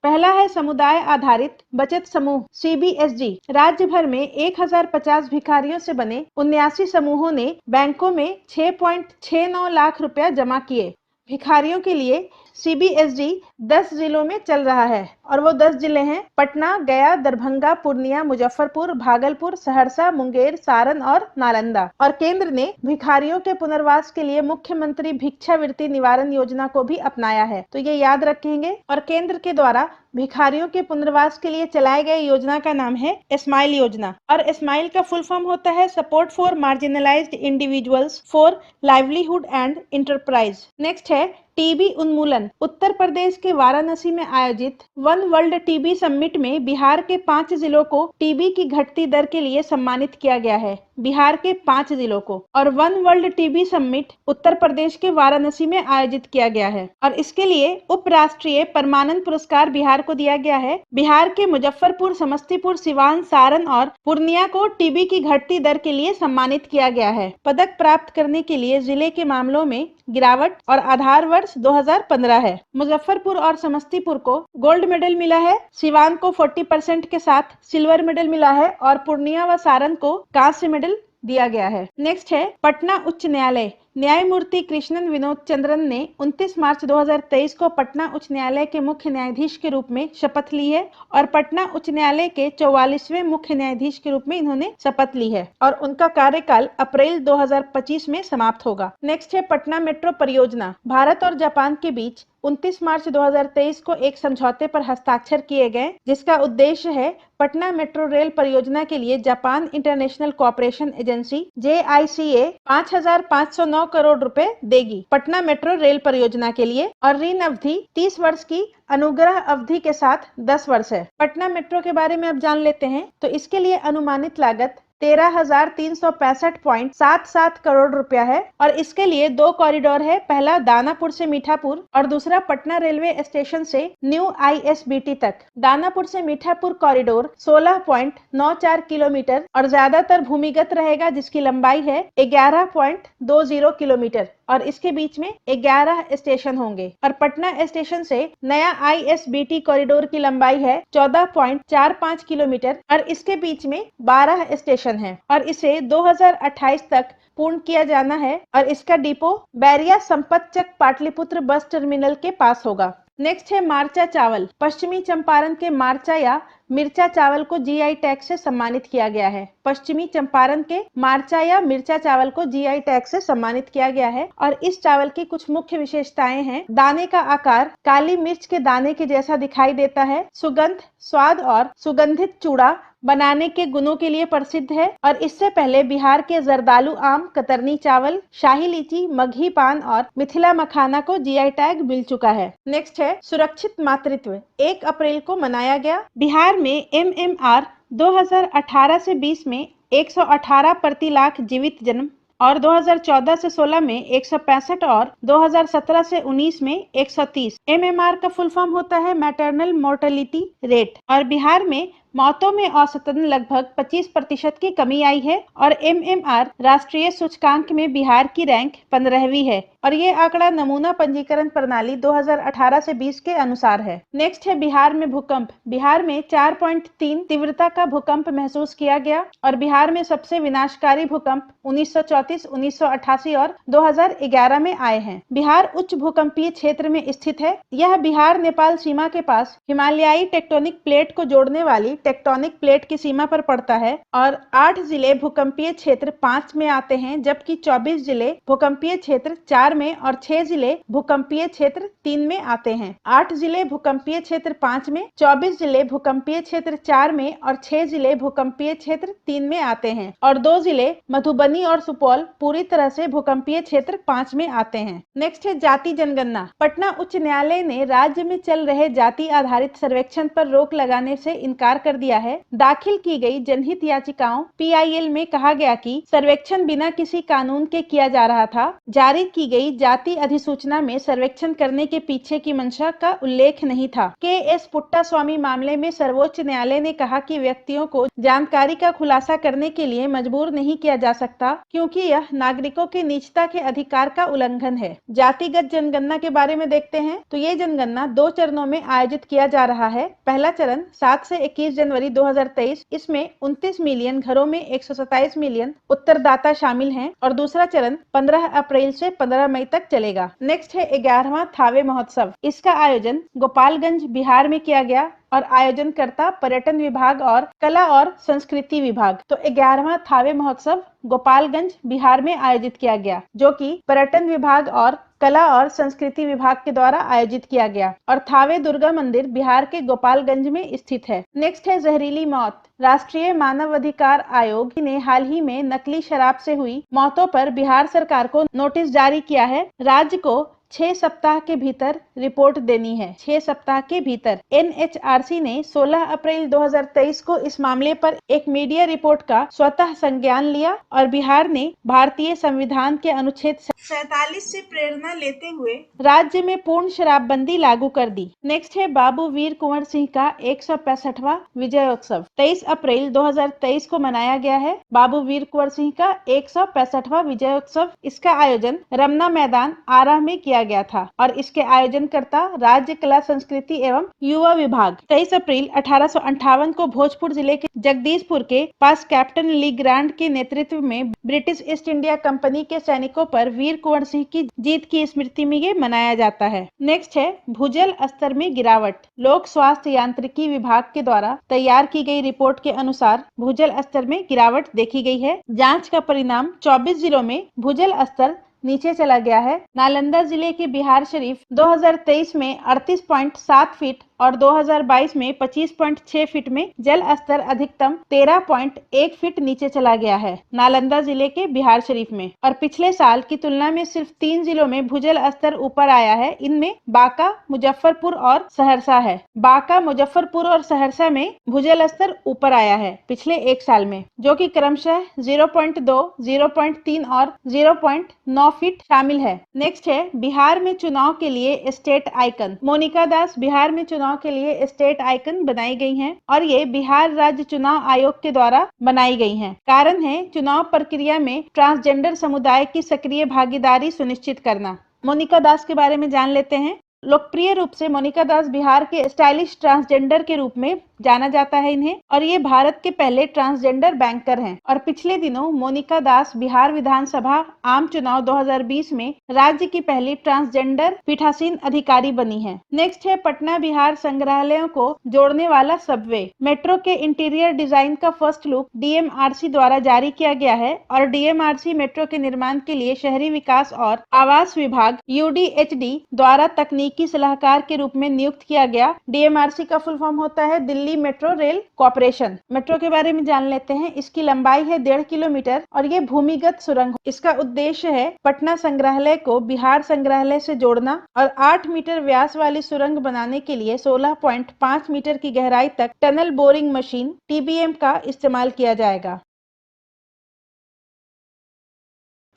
पहला है समुदाय आधारित बचत समूह CBSG। राज्य भर में 1050 भिखारियों से बने 79 समूहों ने बैंकों में 6.69 लाख रुपया जमा किए। भिखारियों के लिए CBSG 10 जिलों में चल रहा है और वो 10 जिले हैं पटना, गया, दरभंगा, पूर्णिया, मुजफ्फरपुर, भागलपुर, सहरसा, मुंगेर, सारण और नालंदा। और केंद्र ने भिखारियों के पुनर्वास के लिए मुख्यमंत्री भिक्षावृत्ति निवारण योजना को भी अपनाया है, तो ये याद रखेंगे। और केंद्र के द्वारा भिखारियों के पुनर्वास के लिए चलाए गए योजना का नाम है स्माइल योजना और स्माइल का फुल फॉर्म होता है support for marginalised individuals for livelihood and enterprise. Next है टीबी उन्मूलन। उत्तर प्रदेश के वाराणसी में आयोजित वन वर्ल्ड टीबी समिट में बिहार के 5 जिलों को टीबी की घटती दर के लिए सम्मानित किया गया है। बिहार के 5 जिलों को। और one world TB summit Uttar Pradesh के वाराणसी में आयोजित किया गया है और इसके लिए उपराष्ट्रीय परमानंद पुरस्कार बिहार को दिया गया है। बिहार के मुजफ्फरपुर, समस्तीपुर, सिवान, सारण और पूर्णिया को टीबी की घटती दर के लिए सम्मानित किया गया है। पदक प्राप्त करने के लिए जिले के मामलों में गिरावट और आधार वर्ष 2015 है। मुजफ्फरपुर और समस्तीपुर को गोल्ड मेडल मिला है, सिवान को 40% के साथ सिल्वर मेडल मिला है और पूर्णिया व सारण को कांस्य मेडल दिया गया है। नेक्स्ट है पटना उच्च न्यायालय। न्यायमूर्ति कृष्णन विनोद चंद्रन ने 29 मार्च 2023 को पटना उच्च न्यायालय के मुख्य न्यायाधीश के रूप में शपथ ली है और पटना उच्च न्यायालय के 44वें मुख्य न्यायाधीश के रूप में इन्होंने शपथ ली है और उनका कार्यकाल अप्रैल 2025 में समाप्त होगा। नेक्स्ट है पटना मेट्रो परियोजना। भारत और जापान के बीच 29 मार्च 2023 को एक समझौते पर हस्ताक्षर किए गए जिसका उद्देश्य है पटना मेट्रो रेल परियोजना के लिए Japan international cooperation agency JICA 5,509 crore रुपए देगी पटना मेट्रो रेल परियोजना के लिए और ऋण अवधि 30 वर्ष की अनुग्रह अवधि के साथ 10 वर्ष है। पटना मेट्रो के बारे में अब जान लेते हैं तो इसके लिए अनुमानित लागत 13,365.77 करोड़ रुपया है और इसके लिए 2 कॉरिडोर है, पहला दानापुर से मीठापुर और दूसरा पटना रेलवे स्टेशन से न्यू ISBT तक। दानापुर से मीठापुर कॉरिडोर 16.94 किलोमीटर और ज्यादातर भूमिगत रहेगा जिसकी लंबाई है 11.20 किलोमीटर और इसके बीच में 11 स्टेशन होंगे और पटना स्टेशन से नया ISBT कॉरिडोर की लंबाई है 14.45 किलोमीटर और इसके बीच में 12 स्टेशन है और इसे 2028 तक पूर्ण किया जाना है और इसका depot Bairiya Sampatchak Pataliputra bus terminal के पास होगा। नेक्स्ट है मार्चा चावल। पश्चिमी चंपारण के मार्चा या मिर्चा चावल को जीआई टैग से सम्मानित किया गया है। पश्चिमी चंपारण के मार्चा या मिर्चा चावल को जीआई टैग से सम्मानित किया गया है और इस चावल की कुछ मुख्य विशेषताएं हैं। दाने का आकार काली मिर्च के दाने के जैसा दिखाई देता है। सुगंध, स्वाद और सुगंधित चूड़ा बनाने के गुणों के लिए प्रसिद्ध है और इससे पहले बिहार के जरदालू आम, कतरनी चावल, शाही लीची, मगही पान और मिथिला मखाना को जीआई टैग मिल चुका है। नेक्स्ट है सुरक्षित मातृत्व। 1 अप्रैल को मनाया गया। बिहार में एमएमआर 2018 से 20 में 118 प्रति लाख जीवित जन्म और 2014 से 16 में 165 और 2017 से 19 में 130। एमएमआर का फुल फॉर्म होता है मैटरनल मोर्टेलिटी रेट और बिहार में मौतों में औसतन लगभग 25% की कमी आई है और एमएमआर राष्ट्रीय सूचकांक में बिहार की रैंक 15वीं है और ये आंकड़ा नमूना पंजीकरण प्रणाली 2018 से 20 के अनुसार है। नेक्स्ट है बिहार में भूकंप। बिहार में 4.3 तीव्रता का भूकंप महसूस किया गया और बिहार में सबसे विनाशकारी भूकंप 1934, 1988 और 2011 में आए हैं। बिहार उच्च भूकंपीय क्षेत्र में स्थित है। यह बिहार नेपाल सीमा के पास हिमालयाई टेक्टोनिक प्लेट को जोड़ने वाली टेक्टोनिक प्लेट की सीमा पर पड़ता है और 8 जिले भूकंपीय क्षेत्र 5 में आते हैं, जबकि 24 जिले भूकंपीय क्षेत्र 4 में और 6 जिले भूकंपीय क्षेत्र 3 में आते हैं। 8 जिले भूकंपीय क्षेत्र 5 में, 24 जिले भूकंपीय क्षेत्र 4 में और 6 जिले भूकंपीय क्षेत्र 3 में आते हैं और 2 जिले मधुबनी और सुपौल पूरी तरह से भूकंपीय क्षेत्र 5 में आते हैं। नेक्स्ट है जाति जनगणना। पटना उच्च न्यायालय ने राज्य में चल रहे जाति आधारित सर्वेक्षण पर रोक लगाने से इनकार कर दिया है। दाखिल की गई जनहित याचिकाओं पीआईएल में कहा गया कि सर्वेक्षण बिना किसी कानून के किया जा रहा था। जारी की गई जाति अधिसूचना में सर्वेक्षण करने के पीछे की मंशा का उल्लेख नहीं था। के.एस. पुट्टास्वामी मामले में सर्वोच्च न्यायालय ने कहा कि व्यक्तियों को जानकारी का खुलासा करने के लिए मजबूर नहीं किया जा सकता क्योंकि यह नागरिकों के निजता के अधिकार का उल्लंघन है। जातिगत जनगणना के बारे में देखते हैं तो ये जनगणना 2 चरणों में आयोजित किया जा रहा है। पहला चरण 7 से 21 जनवरी 2023। इसमें 29 मिलियन घरों में 127 मिलियन उत्तरदाता शामिल हैं और दूसरा चरण 15 अप्रैल से 15 मई तक चलेगा। नेक्स्ट है 11वां थावे महोत्सव। इसका आयोजन गोपालगंज बिहार में किया गया और आयोजनकर्ता पर्यटन विभाग और कला और संस्कृति विभाग। तो 11वां थावे महोत्सव गोपालगंज बिहार में आयोजित किया गया, जो कि पर्यटन विभाग और कला और संस्कृति विभाग के द्वारा आयोजित किया गया और थावे दुर्गा मंदिर बिहार के गोपालगंज में स्थित है। नेक्स्ट है जहरीली मौत। राष्ट्रीय मानव अधिकार आयोग ने हाल ही में नकली शराब से हुई मौतों पर बिहार सरकार को नोटिस जारी किया है। राज्य को 6 सप्ताह के भीतर रिपोर्ट देनी है। 6 सप्ताह के भीतर। एनएचआरसी ने 16 अप्रैल 2023 को इस मामले पर एक मीडिया रिपोर्ट का स्वतः संज्ञान लिया और बिहार ने भारतीय संविधान के अनुच्छेद 47 से प्रेरणा लेते हुए राज्य में पूर्ण शराबबंदी लागू कर दी। नेक्स्ट है बाबू वीर कुंवर सिंह का 165वां विजयोत्सव। 23 अप्रैल 2023 को मनाया गया है बाबू वीर कुंवर सिंह का 165वां विजयोत्सव। इसका आयोजन रमना मैदान आरा में किया गया था और इसके आयोजनकर्ता राज्य कला संस्कृति एवं युवा विभाग। 23 अप्रैल 1858 को भोजपुर जिले के जगदीशपुर के पास कैप्टन ली ग्रांड के नेतृत्व में ब्रिटिश ईस्ट इंडिया कंपनी के सैनिकों पर वीर कुंवर सिंह की जीत की स्मृति में ये मनाया जाता है। नेक्स्ट है भूजल स्तर में गिरावट। लोक स्वास्थ्य यांत्रिकी विभाग के द्वारा तैयार की गई रिपोर्ट के अनुसार भूजल स्तर में गिरावट देखी गई है। जाँच का परिणाम 24 जिलों में भूजल स्तर नीचे चला गया है। नालंदा जिले के बिहार शरीफ 2023 में 38.7 फीट और 2022 में 25.6 फीट में जल स्तर अधिकतम 13.1 फीट नीचे चला गया है नालंदा जिले के बिहार शरीफ में और पिछले साल की तुलना में सिर्फ 3 जिलों में भूजल स्तर ऊपर आया है। इनमें बांका, मुजफ्फरपुर और सहरसा है। बांका, मुजफ्फरपुर और सहरसा में भूजल स्तर ऊपर आया है पिछले 1 साल में, जो कि क्रमशः 0.2, 0.3 और 0.9 फीट शामिल है। नेक्स्ट है बिहार में चुनाव के लिए स्टेट आइकन। मोनिका दास बिहार में चुनाव के लिए स्टेट आइकन बनाई गई हैं और ये बिहार राज्य चुनाव आयोग के द्वारा बनाई गई हैं। कारण है चुनाव प्रक्रिया में ट्रांसजेंडर समुदाय की सक्रिय भागीदारी सुनिश्चित करना। मोनिका दास के बारे में जान लेते हैं। लोकप्रिय रूप से मोनिका दास बिहार के स्टाइलिश ट्रांसजेंडर के रूप में जाना जाता है इन्हें, और ये भारत के पहले ट्रांसजेंडर बैंकर हैं। और पिछले दिनों मोनिका दास बिहार विधानसभा आम चुनाव 2020 में राज्य की पहली ट्रांसजेंडर पीठासीन अधिकारी बनी है। नेक्स्ट है पटना बिहार संग्रहालयों को जोड़ने वाला सबवे। मेट्रो के इंटीरियर डिजाइन का फर्स्ट लुक डीएमआरसी द्वारा जारी किया गया है और डीएमआरसी मेट्रो के निर्माण के लिए शहरी विकास और आवास विभाग यूडीएचडी द्वारा तकनीकी सलाहकार के रूप में नियुक्त किया गया। डीएमआरसी का फुल फॉर्म होता है Delhi metro rail corporation. Metro के बारे में जान लेते हैं। इसकी लंबाई है 1.5 किलोमीटर और ये भूमिगत सुरंग। इसका उद्देश्य है पटना संग्रहालय को बिहार संग्रहालय से जोड़ना और 8 मीटर व्यास वाली सुरंग बनाने के लिए 16.5 मीटर की गहराई तक टनल बोरिंग मशीन टीबीएम का इस्तेमाल किया जाएगा।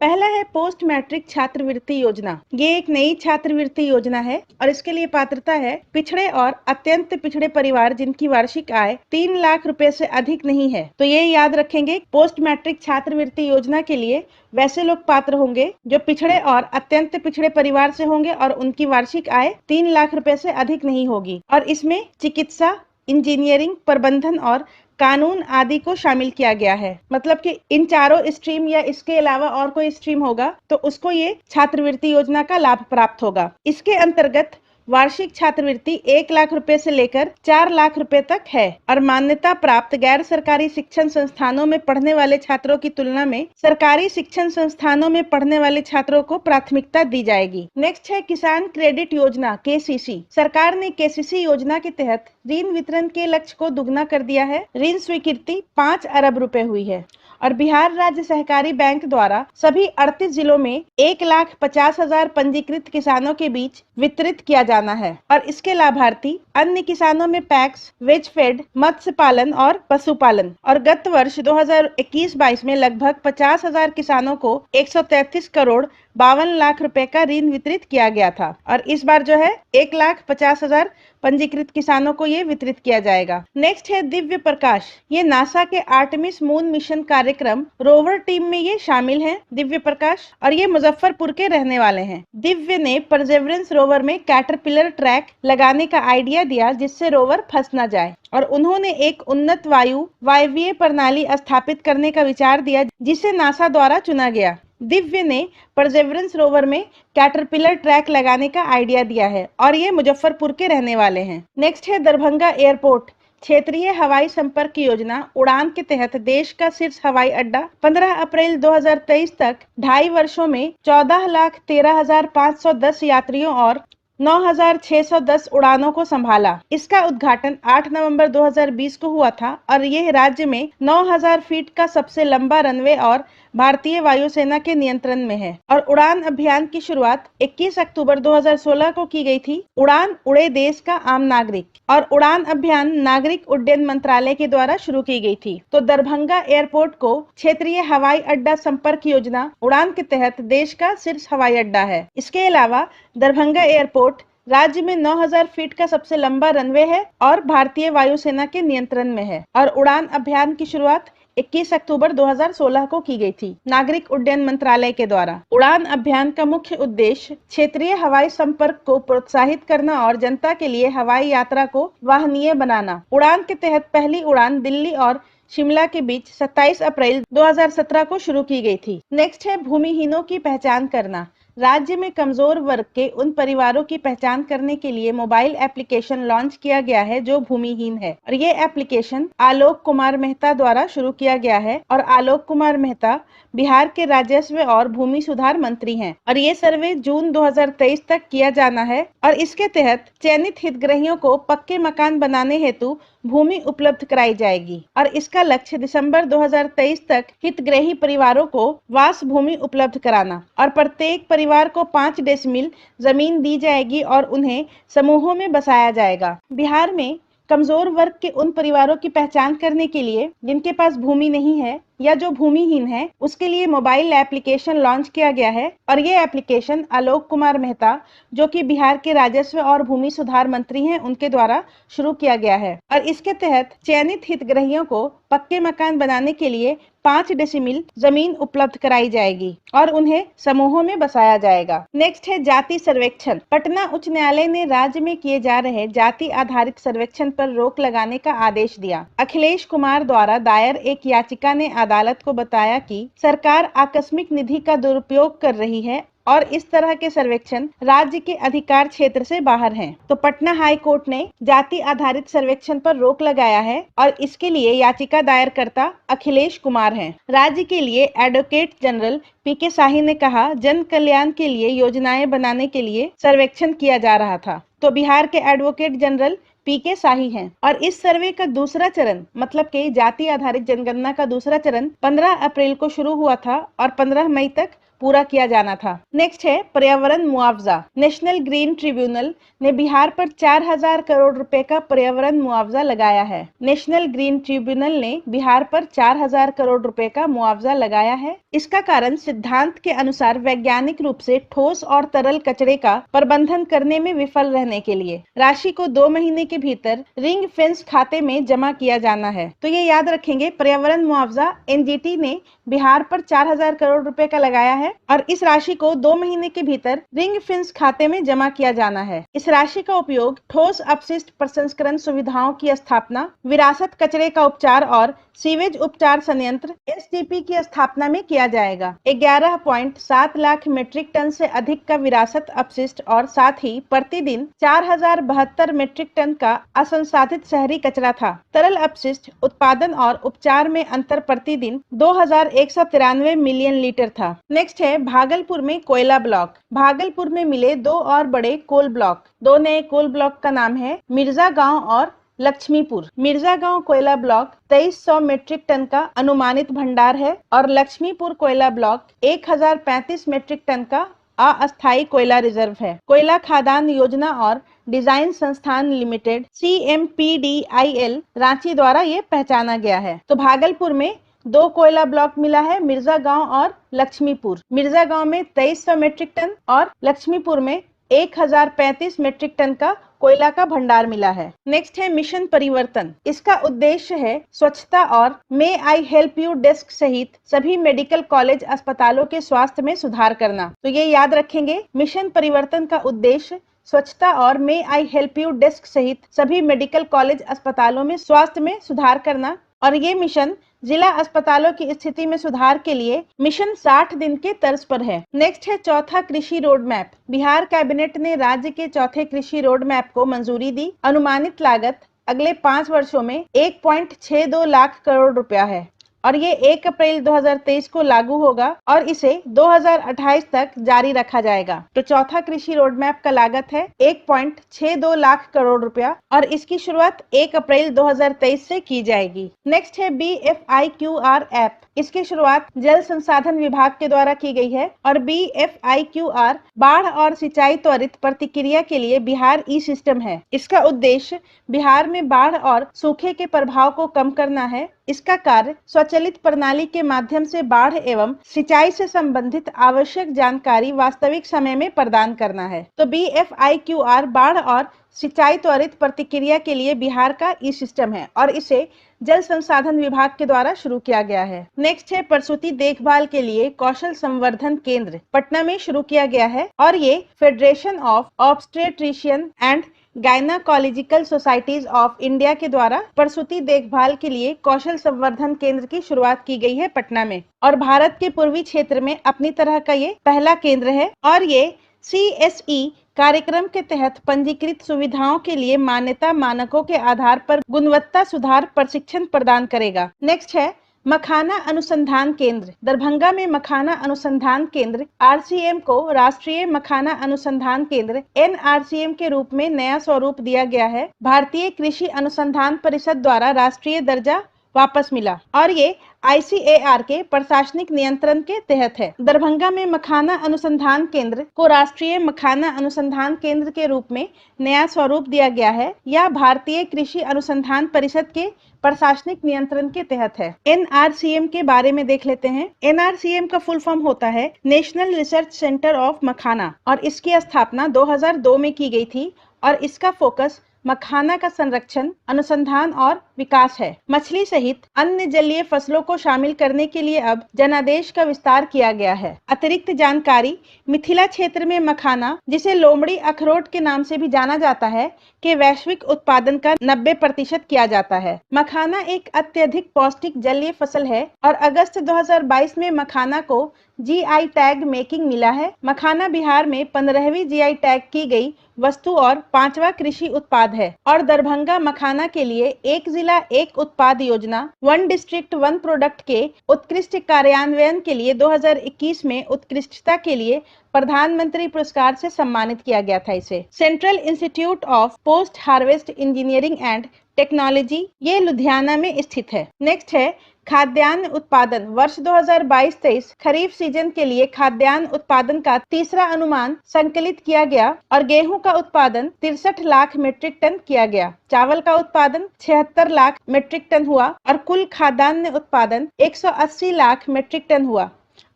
पहला है पोस्ट मैट्रिक छात्रवृत्ति योजना। ये एक नई छात्रवृत्ति योजना है और इसके लिए पात्रता है पिछड़े और अत्यंत पिछड़े परिवार जिनकी वार्षिक आय 3 लाख रुपए से अधिक नहीं है। तो ये याद रखेंगे, पोस्ट मैट्रिक छात्रवृत्ति योजना के लिए वैसे लोग पात्र होंगे जो पिछड़े और अत्यंत पिछड़े परिवार से होंगे और उनकी वार्षिक आय 3 लाख रुपए से अधिक नहीं होगी। और इसमें चिकित्सा, इंजीनियरिंग, प्रबंधन और कानून आदि को शामिल किया गया है। मतलब कि इन चारों स्ट्रीम या इसके अलावा और कोई स्ट्रीम होगा तो उसको ये छात्रवृत्ति योजना का लाभ प्राप्त होगा। इसके अंतर्गत वार्षिक छात्रवृत्ति 1 लाख रुपए से लेकर 4 लाख रुपए तक है और मान्यता प्राप्त गैर सरकारी शिक्षण संस्थानों में पढ़ने वाले छात्रों की तुलना में सरकारी शिक्षण संस्थानों में पढ़ने वाले छात्रों को प्राथमिकता दी जाएगी। नेक्स्ट है किसान क्रेडिट योजना केसीसी। सरकार ने केसीसी योजना के तहत ऋण वितरण के लक्ष्य को दुगना कर दिया है। ऋण स्वीकृति 5 अरब रुपए हुई है और बिहार राज्य सहकारी बैंक द्वारा सभी 38 जिलों में 1,50,000 पंजीकृत किसानों के बीच वितरित किया जाना है और इसके लाभार्थी अन्य किसानों में पैक्स, वेजफेड, मत्स्य पालन और पशुपालन। और गत वर्ष 2021-22 में लगभग 50,000 किसानों को 133 करोड़ 52 लाख रुपए का ऋण वितरित किया गया था और इस बार जो है 1,50,000 पंजीकृत किसानों को ये वितरित किया जाएगा। नेक्स्ट है दिव्य प्रकाश। ये नासा के आर्टेमिस मून मिशन कार्यक्रम रोवर टीम में ये शामिल हैं, दिव्य प्रकाश, और ये मुजफ्फरपुर के रहने वाले हैं। दिव्य ने परसेवरेंस रोवर में कैटरपिलर ट्रैक लगाने का आइडिया दिया जिससे रोवर फंस न जाए और उन्होंने एक उन्नत वायवीय प्रणाली स्थापित करने का विचार दिया जिसे नासा द्वारा चुना गया। दिव्य ने परसेवरेंस रोवर में कैटरपिलर ट्रैक लगाने का आइडिया दिया है और ये मुजफ्फरपुर के रहने वाले हैं। नेक्स्ट है दरभंगा एयरपोर्ट क्षेत्रीय हवाई संपर्क योजना। उड़ान के तहत देश का शीर्ष हवाई अड्डा 15 अप्रैल 2023 तक 2.5 वर्षों में 14,13,510 यात्रियों और 9,610 उड़ानों को संभाला। इसका उद्घाटन 8 नवंबर 2020 को हुआ था और यह राज्य में 9,000 फीट का सबसे लंबा रनवे और भारतीय वायुसेना के नियंत्रण में है। और उड़ान अभियान की शुरुआत 21 अक्टूबर 2016 को की गई थी। उड़ान उड़े देश का आम नागरिक और उड़ान अभियान नागरिक उड्डयन मंत्रालय के द्वारा शुरू की गई थी। तो दरभंगा एयरपोर्ट को क्षेत्रीय हवाई अड्डा संपर्क योजना उड़ान के तहत देश का शीर्ष हवाई अड्डा है। इसके अलावा दरभंगा एयरपोर्ट राज्य में 9,000 फीट का सबसे लंबा रनवे है और भारतीय वायुसेना के नियंत्रण में है। और उड़ान अभियान की शुरुआत 21 अक्टूबर 2016 को की गई थी नागरिक उड्डयन मंत्रालय के द्वारा। उड़ान अभियान का मुख्य उद्देश्य क्षेत्रीय हवाई संपर्क को प्रोत्साहित करना और जनता के लिए हवाई यात्रा को वाहनीय बनाना। उड़ान के तहत पहली उड़ान दिल्ली और शिमला के बीच 27 अप्रैल 2017 को शुरू की गई थी। नेक्स्ट है भूमिहीनों की पहचान करना। राज्य में कमजोर वर्ग के उन परिवारों की पहचान करने के लिए मोबाइल एप्लीकेशन लॉन्च किया गया है जो भूमिहीन है और ये एप्लीकेशन आलोक कुमार मेहता द्वारा शुरू किया गया है और आलोक कुमार मेहता बिहार के राजस्व और भूमि सुधार मंत्री हैं और ये सर्वे जून 2023 तक किया जाना है और इसके तहत चयनित हितग्राहियों को पक्के मकान बनाने हेतु भूमि उपलब्ध कराई जाएगी और इसका लक्ष्य दिसंबर 2023 तक हितग्राही परिवारों को वास भूमि उपलब्ध कराना और प्रत्येक परिवार को 5 डेसिमिल जमीन दी जाएगी और उन्हें समूहों में बसाया जाएगा। बिहार में कमजोर वर्ग के उन परिवारों की पहचान करने के लिए जिनके पास भूमि नहीं है या जो भूमिहीन है उसके लिए मोबाइल एप्लीकेशन लॉन्च किया गया है और ये एप्लीकेशन आलोक कुमार मेहता जो कि बिहार के राजस्व और भूमि सुधार मंत्री हैं उनके द्वारा शुरू किया गया है और इसके तहत चयनित हितग्राहियों को पक्के मकान बनाने के लिए 5 डेसिमिल जमीन उपलब्ध कराई जाएगी और उन्हें समूहों में बसाया जाएगा। नेक्स्ट है जाति सर्वेक्षण। पटना उच्च न्यायालय ने राज्य में किए जा रहे जाति आधारित सर्वेक्षण पर रोक लगाने का आदेश दिया। अखिलेश कुमार द्वारा दायर एक याचिका ने अदालत को बताया कि सरकार आकस्मिक निधि का दुरुपयोग कर रही है और इस तरह के सर्वेक्षण राज्य के अधिकार क्षेत्र से बाहर हैं। तो पटना हाई कोर्ट ने जाति आधारित सर्वेक्षण पर रोक लगाया है और इसके लिए याचिका दायरकर्ता अखिलेश कुमार हैं। राज्य के लिए एडवोकेट जनरल पीके शाही ने कहा, जन कल्याण के लिए योजनाएं बनाने के लिए सर्वेक्षण किया जा रहा था। तो बिहार के एडवोकेट जनरल पीके शाही हैं और इस सर्वे का दूसरा चरण मतलब कि जाति आधारित जनगणना का दूसरा चरण 15 अप्रैल को शुरू हुआ था और 15 मई तक पूरा किया जाना था। नेक्स्ट है पर्यावरण मुआवजा। नेशनल ग्रीन ट्रिब्यूनल ने बिहार पर 4000 करोड़ रुपए का पर्यावरण मुआवजा लगाया है। नेशनल ग्रीन ट्रिब्यूनल ने बिहार पर 4000 करोड़ रुपए का मुआवजा लगाया है। इसका कारण सिद्धांत के अनुसार वैज्ञानिक रूप से ठोस और तरल कचरे का प्रबंधन करने में विफल रहने के लिए राशि को 2 महीने के भीतर रिंग फेंस खाते में जमा किया जाना है। तो ये याद रखेंगे, पर्यावरण मुआवजा एनजीटी ने बिहार पर 4000 करोड़ रुपए का लगाया है और इस राशि को 2 महीने के भीतर रिंग फेंस खाते में जमा किया जाना है। इस राशि का उपयोग ठोस अपशिष्ट प्रसंस्करण सुविधाओं की स्थापना, विरासत कचरे का उपचार और सीवेज उपचार संयंत्र एसटीपी की स्थापना में किया जाएगा। 11.7 लाख मीट्रिक टन से अधिक का विरासत अपशिष्ट और साथ ही प्रतिदिन 4072 मीट्रिक टन का असंसाधित शहरी कचरा था। तरल अपशिष्ट उत्पादन और उपचार में अंतर प्रतिदिन 2193 मिलियन लीटर था। नेक्स्ट है भागलपुर में कोयला ब्लॉक। भागलपुर में मिले 2 और बड़े कोल ब्लॉक। 2 नए कोल ब्लॉक का नाम है मिर्जा गांव और लक्ष्मीपुर। मिर्जा गांव कोयला ब्लॉक 2300 मीट्रिक टन का अनुमानित भंडार है और लक्ष्मीपुर कोयला ब्लॉक 1035 मीट्रिक टन का अस्थायी कोयला रिजर्व है। कोयला खादान योजना और डिजाइन संस्थान लिमिटेड CMPDIL रांची द्वारा ये पहचाना गया है। तो भागलपुर में 2 कोयला ब्लॉक मिला है, मिर्जा गांव और लक्ष्मीपुर। मिर्जा गांव में 2300 मीट्रिक टन और लक्ष्मीपुर में 1035 मीट्रिक टन का कोयला का भंडार मिला है। नेक्स्ट है मिशन परिवर्तन। इसका उद्देश्य है स्वच्छता और मे आई हेल्प यू डेस्क सहित सभी मेडिकल कॉलेज अस्पतालों के स्वास्थ्य में सुधार करना। तो ये याद रखेंगे, मिशन परिवर्तन का उद्देश्य स्वच्छता और मे आई हेल्प यू डेस्क सहित सभी मेडिकल कॉलेज अस्पतालों में स्वास्थ्य में सुधार करना और ये मिशन जिला अस्पतालों की स्थिति में सुधार के लिए मिशन 60 दिन के तर्ज पर है। नेक्स्ट है चौथा कृषि रोड मैप। बिहार कैबिनेट ने राज्य के चौथे कृषि रोड मैप को मंजूरी दी। अनुमानित लागत अगले 5 वर्षों में 1.62 लाख करोड़ रुपया है और ये 1 अप्रैल 2023 को लागू होगा और इसे 2028 तक जारी रखा जाएगा। तो चौथा कृषि रोड मैप का लागत है 1.62 लाख करोड़ रुपया और इसकी शुरुआत 1 अप्रैल 2023 से की जाएगी। नेक्स्ट है BFIQR ऐप। इसकी शुरुआत जल संसाधन विभाग के द्वारा की गई है और BFIQR बाढ़ और सिंचाई त्वरित प्रतिक्रिया के लिए बिहार ई सिस्टम है। इसका उद्देश्य बिहार में बाढ़ और सूखे के प्रभाव को कम करना है। इसका कार्य स्वचालित प्रणाली के माध्यम से बाढ़ एवं सिंचाई से संबंधित आवश्यक जानकारी वास्तविक समय में प्रदान करना है। तो BFIQR बाढ़ और सिंचाई त्वरित प्रतिक्रिया के लिए बिहार का ई सिस्टम है और इसे जल संसाधन विभाग के द्वारा शुरू किया गया है। नेक्स्ट है प्रसूति देखभाल के लिए कौशल संवर्धन केंद्र। पटना में शुरू किया गया है और ये federation of obstetrician and gynaecological societies of India के द्वारा प्रसूति देखभाल के लिए कौशल संवर्धन केंद्र की शुरुआत की गई है पटना में और भारत के पूर्वी क्षेत्र में अपनी तरह का ये पहला केंद्र है और ये CSE कार्यक्रम के तहत पंजीकृत सुविधाओं के लिए मान्यता मानकों के आधार पर गुणवत्ता सुधार प्रशिक्षण प्रदान करेगा। नेक्स्ट है मखाना अनुसंधान केंद्र। दरभंगा में मखाना अनुसंधान केंद्र RCM को राष्ट्रीय मखाना अनुसंधान केंद्र NRCM के रूप में नया स्वरूप दिया गया है। भारतीय कृषि अनुसंधान परिषद द्वारा राष्ट्रीय दर्जा वापस मिला और ये ICAR के प्रशासनिक नियंत्रण के तहत है। दरभंगा में मखाना अनुसंधान केंद्र को राष्ट्रीय मखाना अनुसंधान केंद्र के रूप में नया स्वरूप दिया गया है। यह भारतीय कृषि अनुसंधान परिषद के प्रशासनिक नियंत्रण के तहत है। NRCM के बारे में देख लेते हैं। NRCM का फुल फॉर्म होता है नेशनल रिसर्च सेंटर ऑफ मखाना और इसकी स्थापना 2002 में की गई थी और इसका फोकस मखाना का संरक्षण, अनुसंधान और विकास है। मछली सहित अन्य जलीय फसलों को शामिल करने के लिए अब जनादेश का विस्तार किया गया है। अतिरिक्त जानकारी, मिथिला क्षेत्र में मखाना, जिसे लोमड़ी अखरोट के नाम से भी जाना जाता है, के वैश्विक उत्पादन का 90% किया जाता है। मखाना एक अत्यधिक पौष्टिक जलीय फसल है और अगस्त 2022 में मखाना को जीआई टैग मेकिंग मिला है। मखाना बिहार में 15वीं जीआई टैग की गई वस्तु और 5वां कृषि उत्पाद है और दरभंगा मखाना के लिए एक जिला एक उत्पाद योजना, वन डिस्ट्रिक्ट वन प्रोडक्ट के उत्कृष्ट कार्यान्वयन के लिए 2021 में उत्कृष्टता के लिए प्रधानमंत्री पुरस्कार से सम्मानित किया गया था। इसे central institute of post harvest engineering and technology, ये लुधियाना में स्थित है। नेक्स्ट है खाद्यान्न उत्पादन। वर्ष 2022-23 खरीफ सीजन के लिए खाद्यान्न उत्पादन का तीसरा अनुमान संकलित किया गया और गेहूं का उत्पादन 63 लाख मीट्रिक टन किया गया। चावल का उत्पादन 76 लाख मीट्रिक टन हुआ और कुल खाद्यान्न उत्पादन 180 लाख मीट्रिक टन हुआ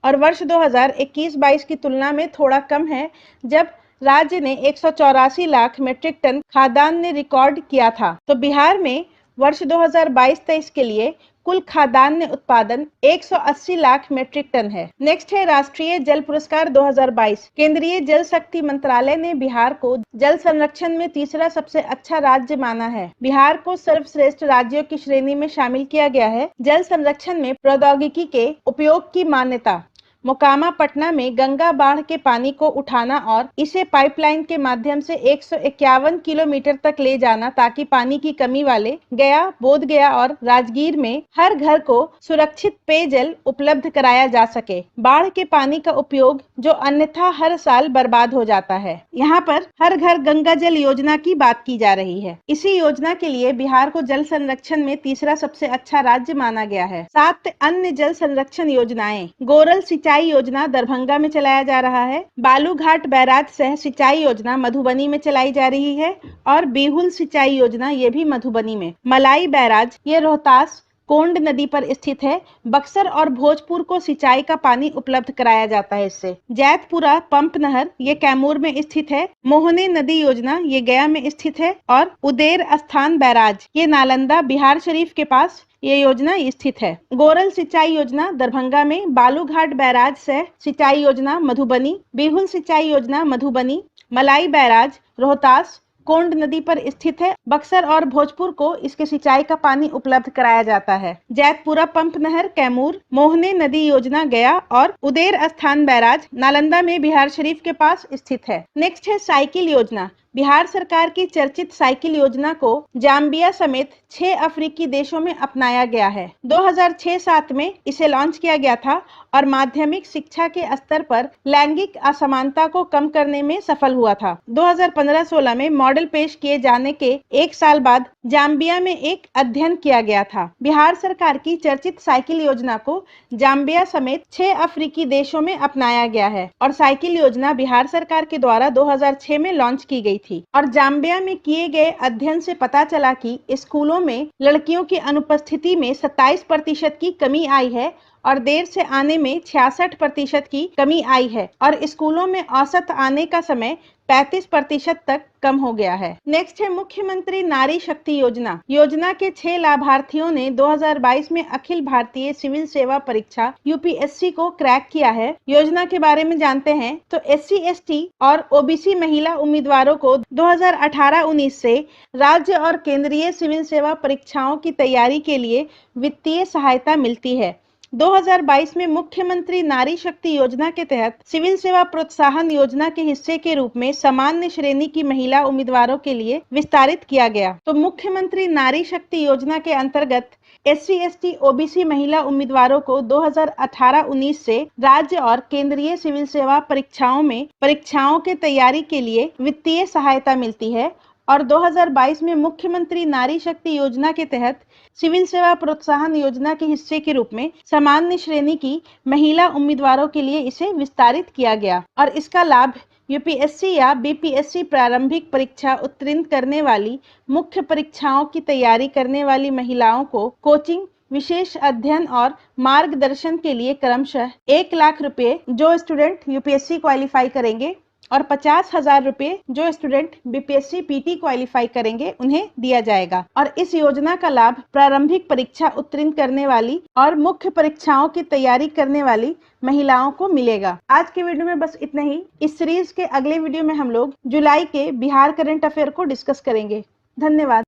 और वर्ष 2021-22 की तुलना में थोड़ा कम है, जब राज्य ने 184 लाख मीट्रिक टन खाद्यान्न रिकॉर्ड किया था। तो बिहार में वर्ष 2022-23 के लिए कुल खाद्यान्न उत्पादन 180 लाख मीट्रिक टन है। नेक्स्ट है राष्ट्रीय जल पुरस्कार 2022। केंद्रीय जल शक्ति मंत्रालय ने बिहार को जल संरक्षण में तीसरा सबसे अच्छा राज्य माना है। बिहार को सर्वश्रेष्ठ राज्यों की श्रेणी में शामिल किया गया है। जल संरक्षण में प्रौद्योगिकी के उपयोग की मान्यता। मोकामा पटना में गंगा बाढ़ के पानी को उठाना और इसे पाइपलाइन के माध्यम से 151 किलोमीटर तक ले जाना ताकि पानी की कमी वाले गया, बोधगया और राजगीर में हर घर को सुरक्षित पेयजल उपलब्ध कराया जा सके। बाढ़ के पानी का उपयोग जो अन्यथा हर साल बर्बाद हो जाता है। यहाँ पर हर घर गंगा जल योजना की बात की जा रही है। इसी योजना के लिए बिहार को जल संरक्षण में तीसरा सबसे अच्छा राज्य माना गया है। 7 अन्य जल संरक्षण योजनाएं। गोरल सिंचाई योजना दरभंगा में चलाया जा रहा है। बालूघाट बैराज सह सिंचाई योजना मधुबनी में चलाई जा रही है और बीहुल सिंचाई योजना ये भी मधुबनी में। मलाई बैराज ये रोहतास कोंड नदी पर स्थित है। बक्सर और भोजपुर को सिंचाई का पानी उपलब्ध कराया जाता है इससे। जैतपुरा पंप नहर ये कैमूर में स्थित है। मोहने नदी योजना ये गया में स्थित है और उदेर स्थान बैराज ये नालंदा बिहार शरीफ के पास ये योजना स्थित है। गोरल सिंचाई योजना दरभंगा में। बालूघाट बैराज से सिंचाई योजना मधुबनी। बीहुल सिंचाई योजना मधुबनी। मलाई बैराज रोहतास कोंड नदी पर स्थित है। बक्सर और भोजपुर को इसके सिंचाई का पानी उपलब्ध कराया जाता है। जैतपुरा पंप नहर कैमूर, मोहने नदी योजना गया और उदेर स्थान बैराज नालंदा में बिहार शरीफ के पास स्थित है। नेक्स्ट है साइकिल योजना। बिहार सरकार की चर्चित साइकिल योजना को जाम्बिया समेत 6 अफ्रीकी देशों में अपनाया गया है। 2006-07 में इसे लॉन्च किया गया था और माध्यमिक शिक्षा के स्तर पर लैंगिक असमानता को कम करने में सफल हुआ था। 2015-16 में मॉडल पेश किए जाने के 1 साल बाद जाम्बिया में एक अध्ययन किया गया था। बिहार सरकार की चर्चित साइकिल योजना को जाम्बिया समेत 6 अफ्रीकी देशों में अपनाया गया है और साइकिल योजना बिहार सरकार के द्वारा 2006 में लॉन्च की गई थी। और जाम्बिया में किए गए अध्ययन से पता चला कि स्कूलों में लड़कियों की अनुपस्थिति में 27% की कमी आई है और देर से आने में 66% की कमी आई है और स्कूलों में औसत आने का समय 35% तक कम हो गया है। नेक्स्ट है मुख्यमंत्री नारी शक्ति योजना। योजना के 6 लाभार्थियों ने 2022 में अखिल भारतीय सिविल सेवा परीक्षा यूपीएससी को क्रैक किया है। योजना के बारे में जानते हैं तो SC/ST और OBC महिला उम्मीदवारों को 2018-19 से राज्य और केंद्रीय सिविल सेवा परीक्षाओं की तैयारी के लिए वित्तीय सहायता मिलती है। 2022 में मुख्यमंत्री नारी शक्ति योजना के तहत सिविल सेवा प्रोत्साहन योजना के हिस्से के रूप में सामान्य श्रेणी की महिला उम्मीदवारों के लिए विस्तारित किया गया। तो मुख्यमंत्री नारी शक्ति योजना के अंतर्गत SC/ST OBC महिला उम्मीदवारों को 2018-19 से राज्य और केंद्रीय सिविल सेवा परीक्षाओं के तैयारी के लिए वित्तीय सहायता मिलती है और 2022 में मुख्यमंत्री नारी शक्ति योजना के तहत सिविल सेवा प्रोत्साहन योजना के हिस्से के रूप में सामान्य श्रेणी की महिला उम्मीदवारों के लिए इसे विस्तारित किया गया और इसका लाभ यूपीएससी या बीपीएससी प्रारंभिक परीक्षा उत्तीर्ण करने वाली मुख्य परीक्षाओं की तैयारी करने वाली महिलाओं को कोचिंग, विशेष अध्ययन और मार्गदर्शन के लिए क्रमशः 1 लाख रुपए जो स्टूडेंट यूपीएससी क्वालिफाई करेंगे और 50,000 रुपए जो स्टूडेंट बीपीएससी पीटी क्वालिफाई करेंगे उन्हें दिया जाएगा। और इस योजना का लाभ प्रारंभिक परीक्षा उत्तीर्ण करने वाली और मुख्य परीक्षाओं की तैयारी करने वाली महिलाओं को मिलेगा। आज के वीडियो में बस इतना ही। इस सीरीज के अगले वीडियो में हम लोग जुलाई के बिहार करंट अफेयर को डिस्कस करेंगे। धन्यवाद।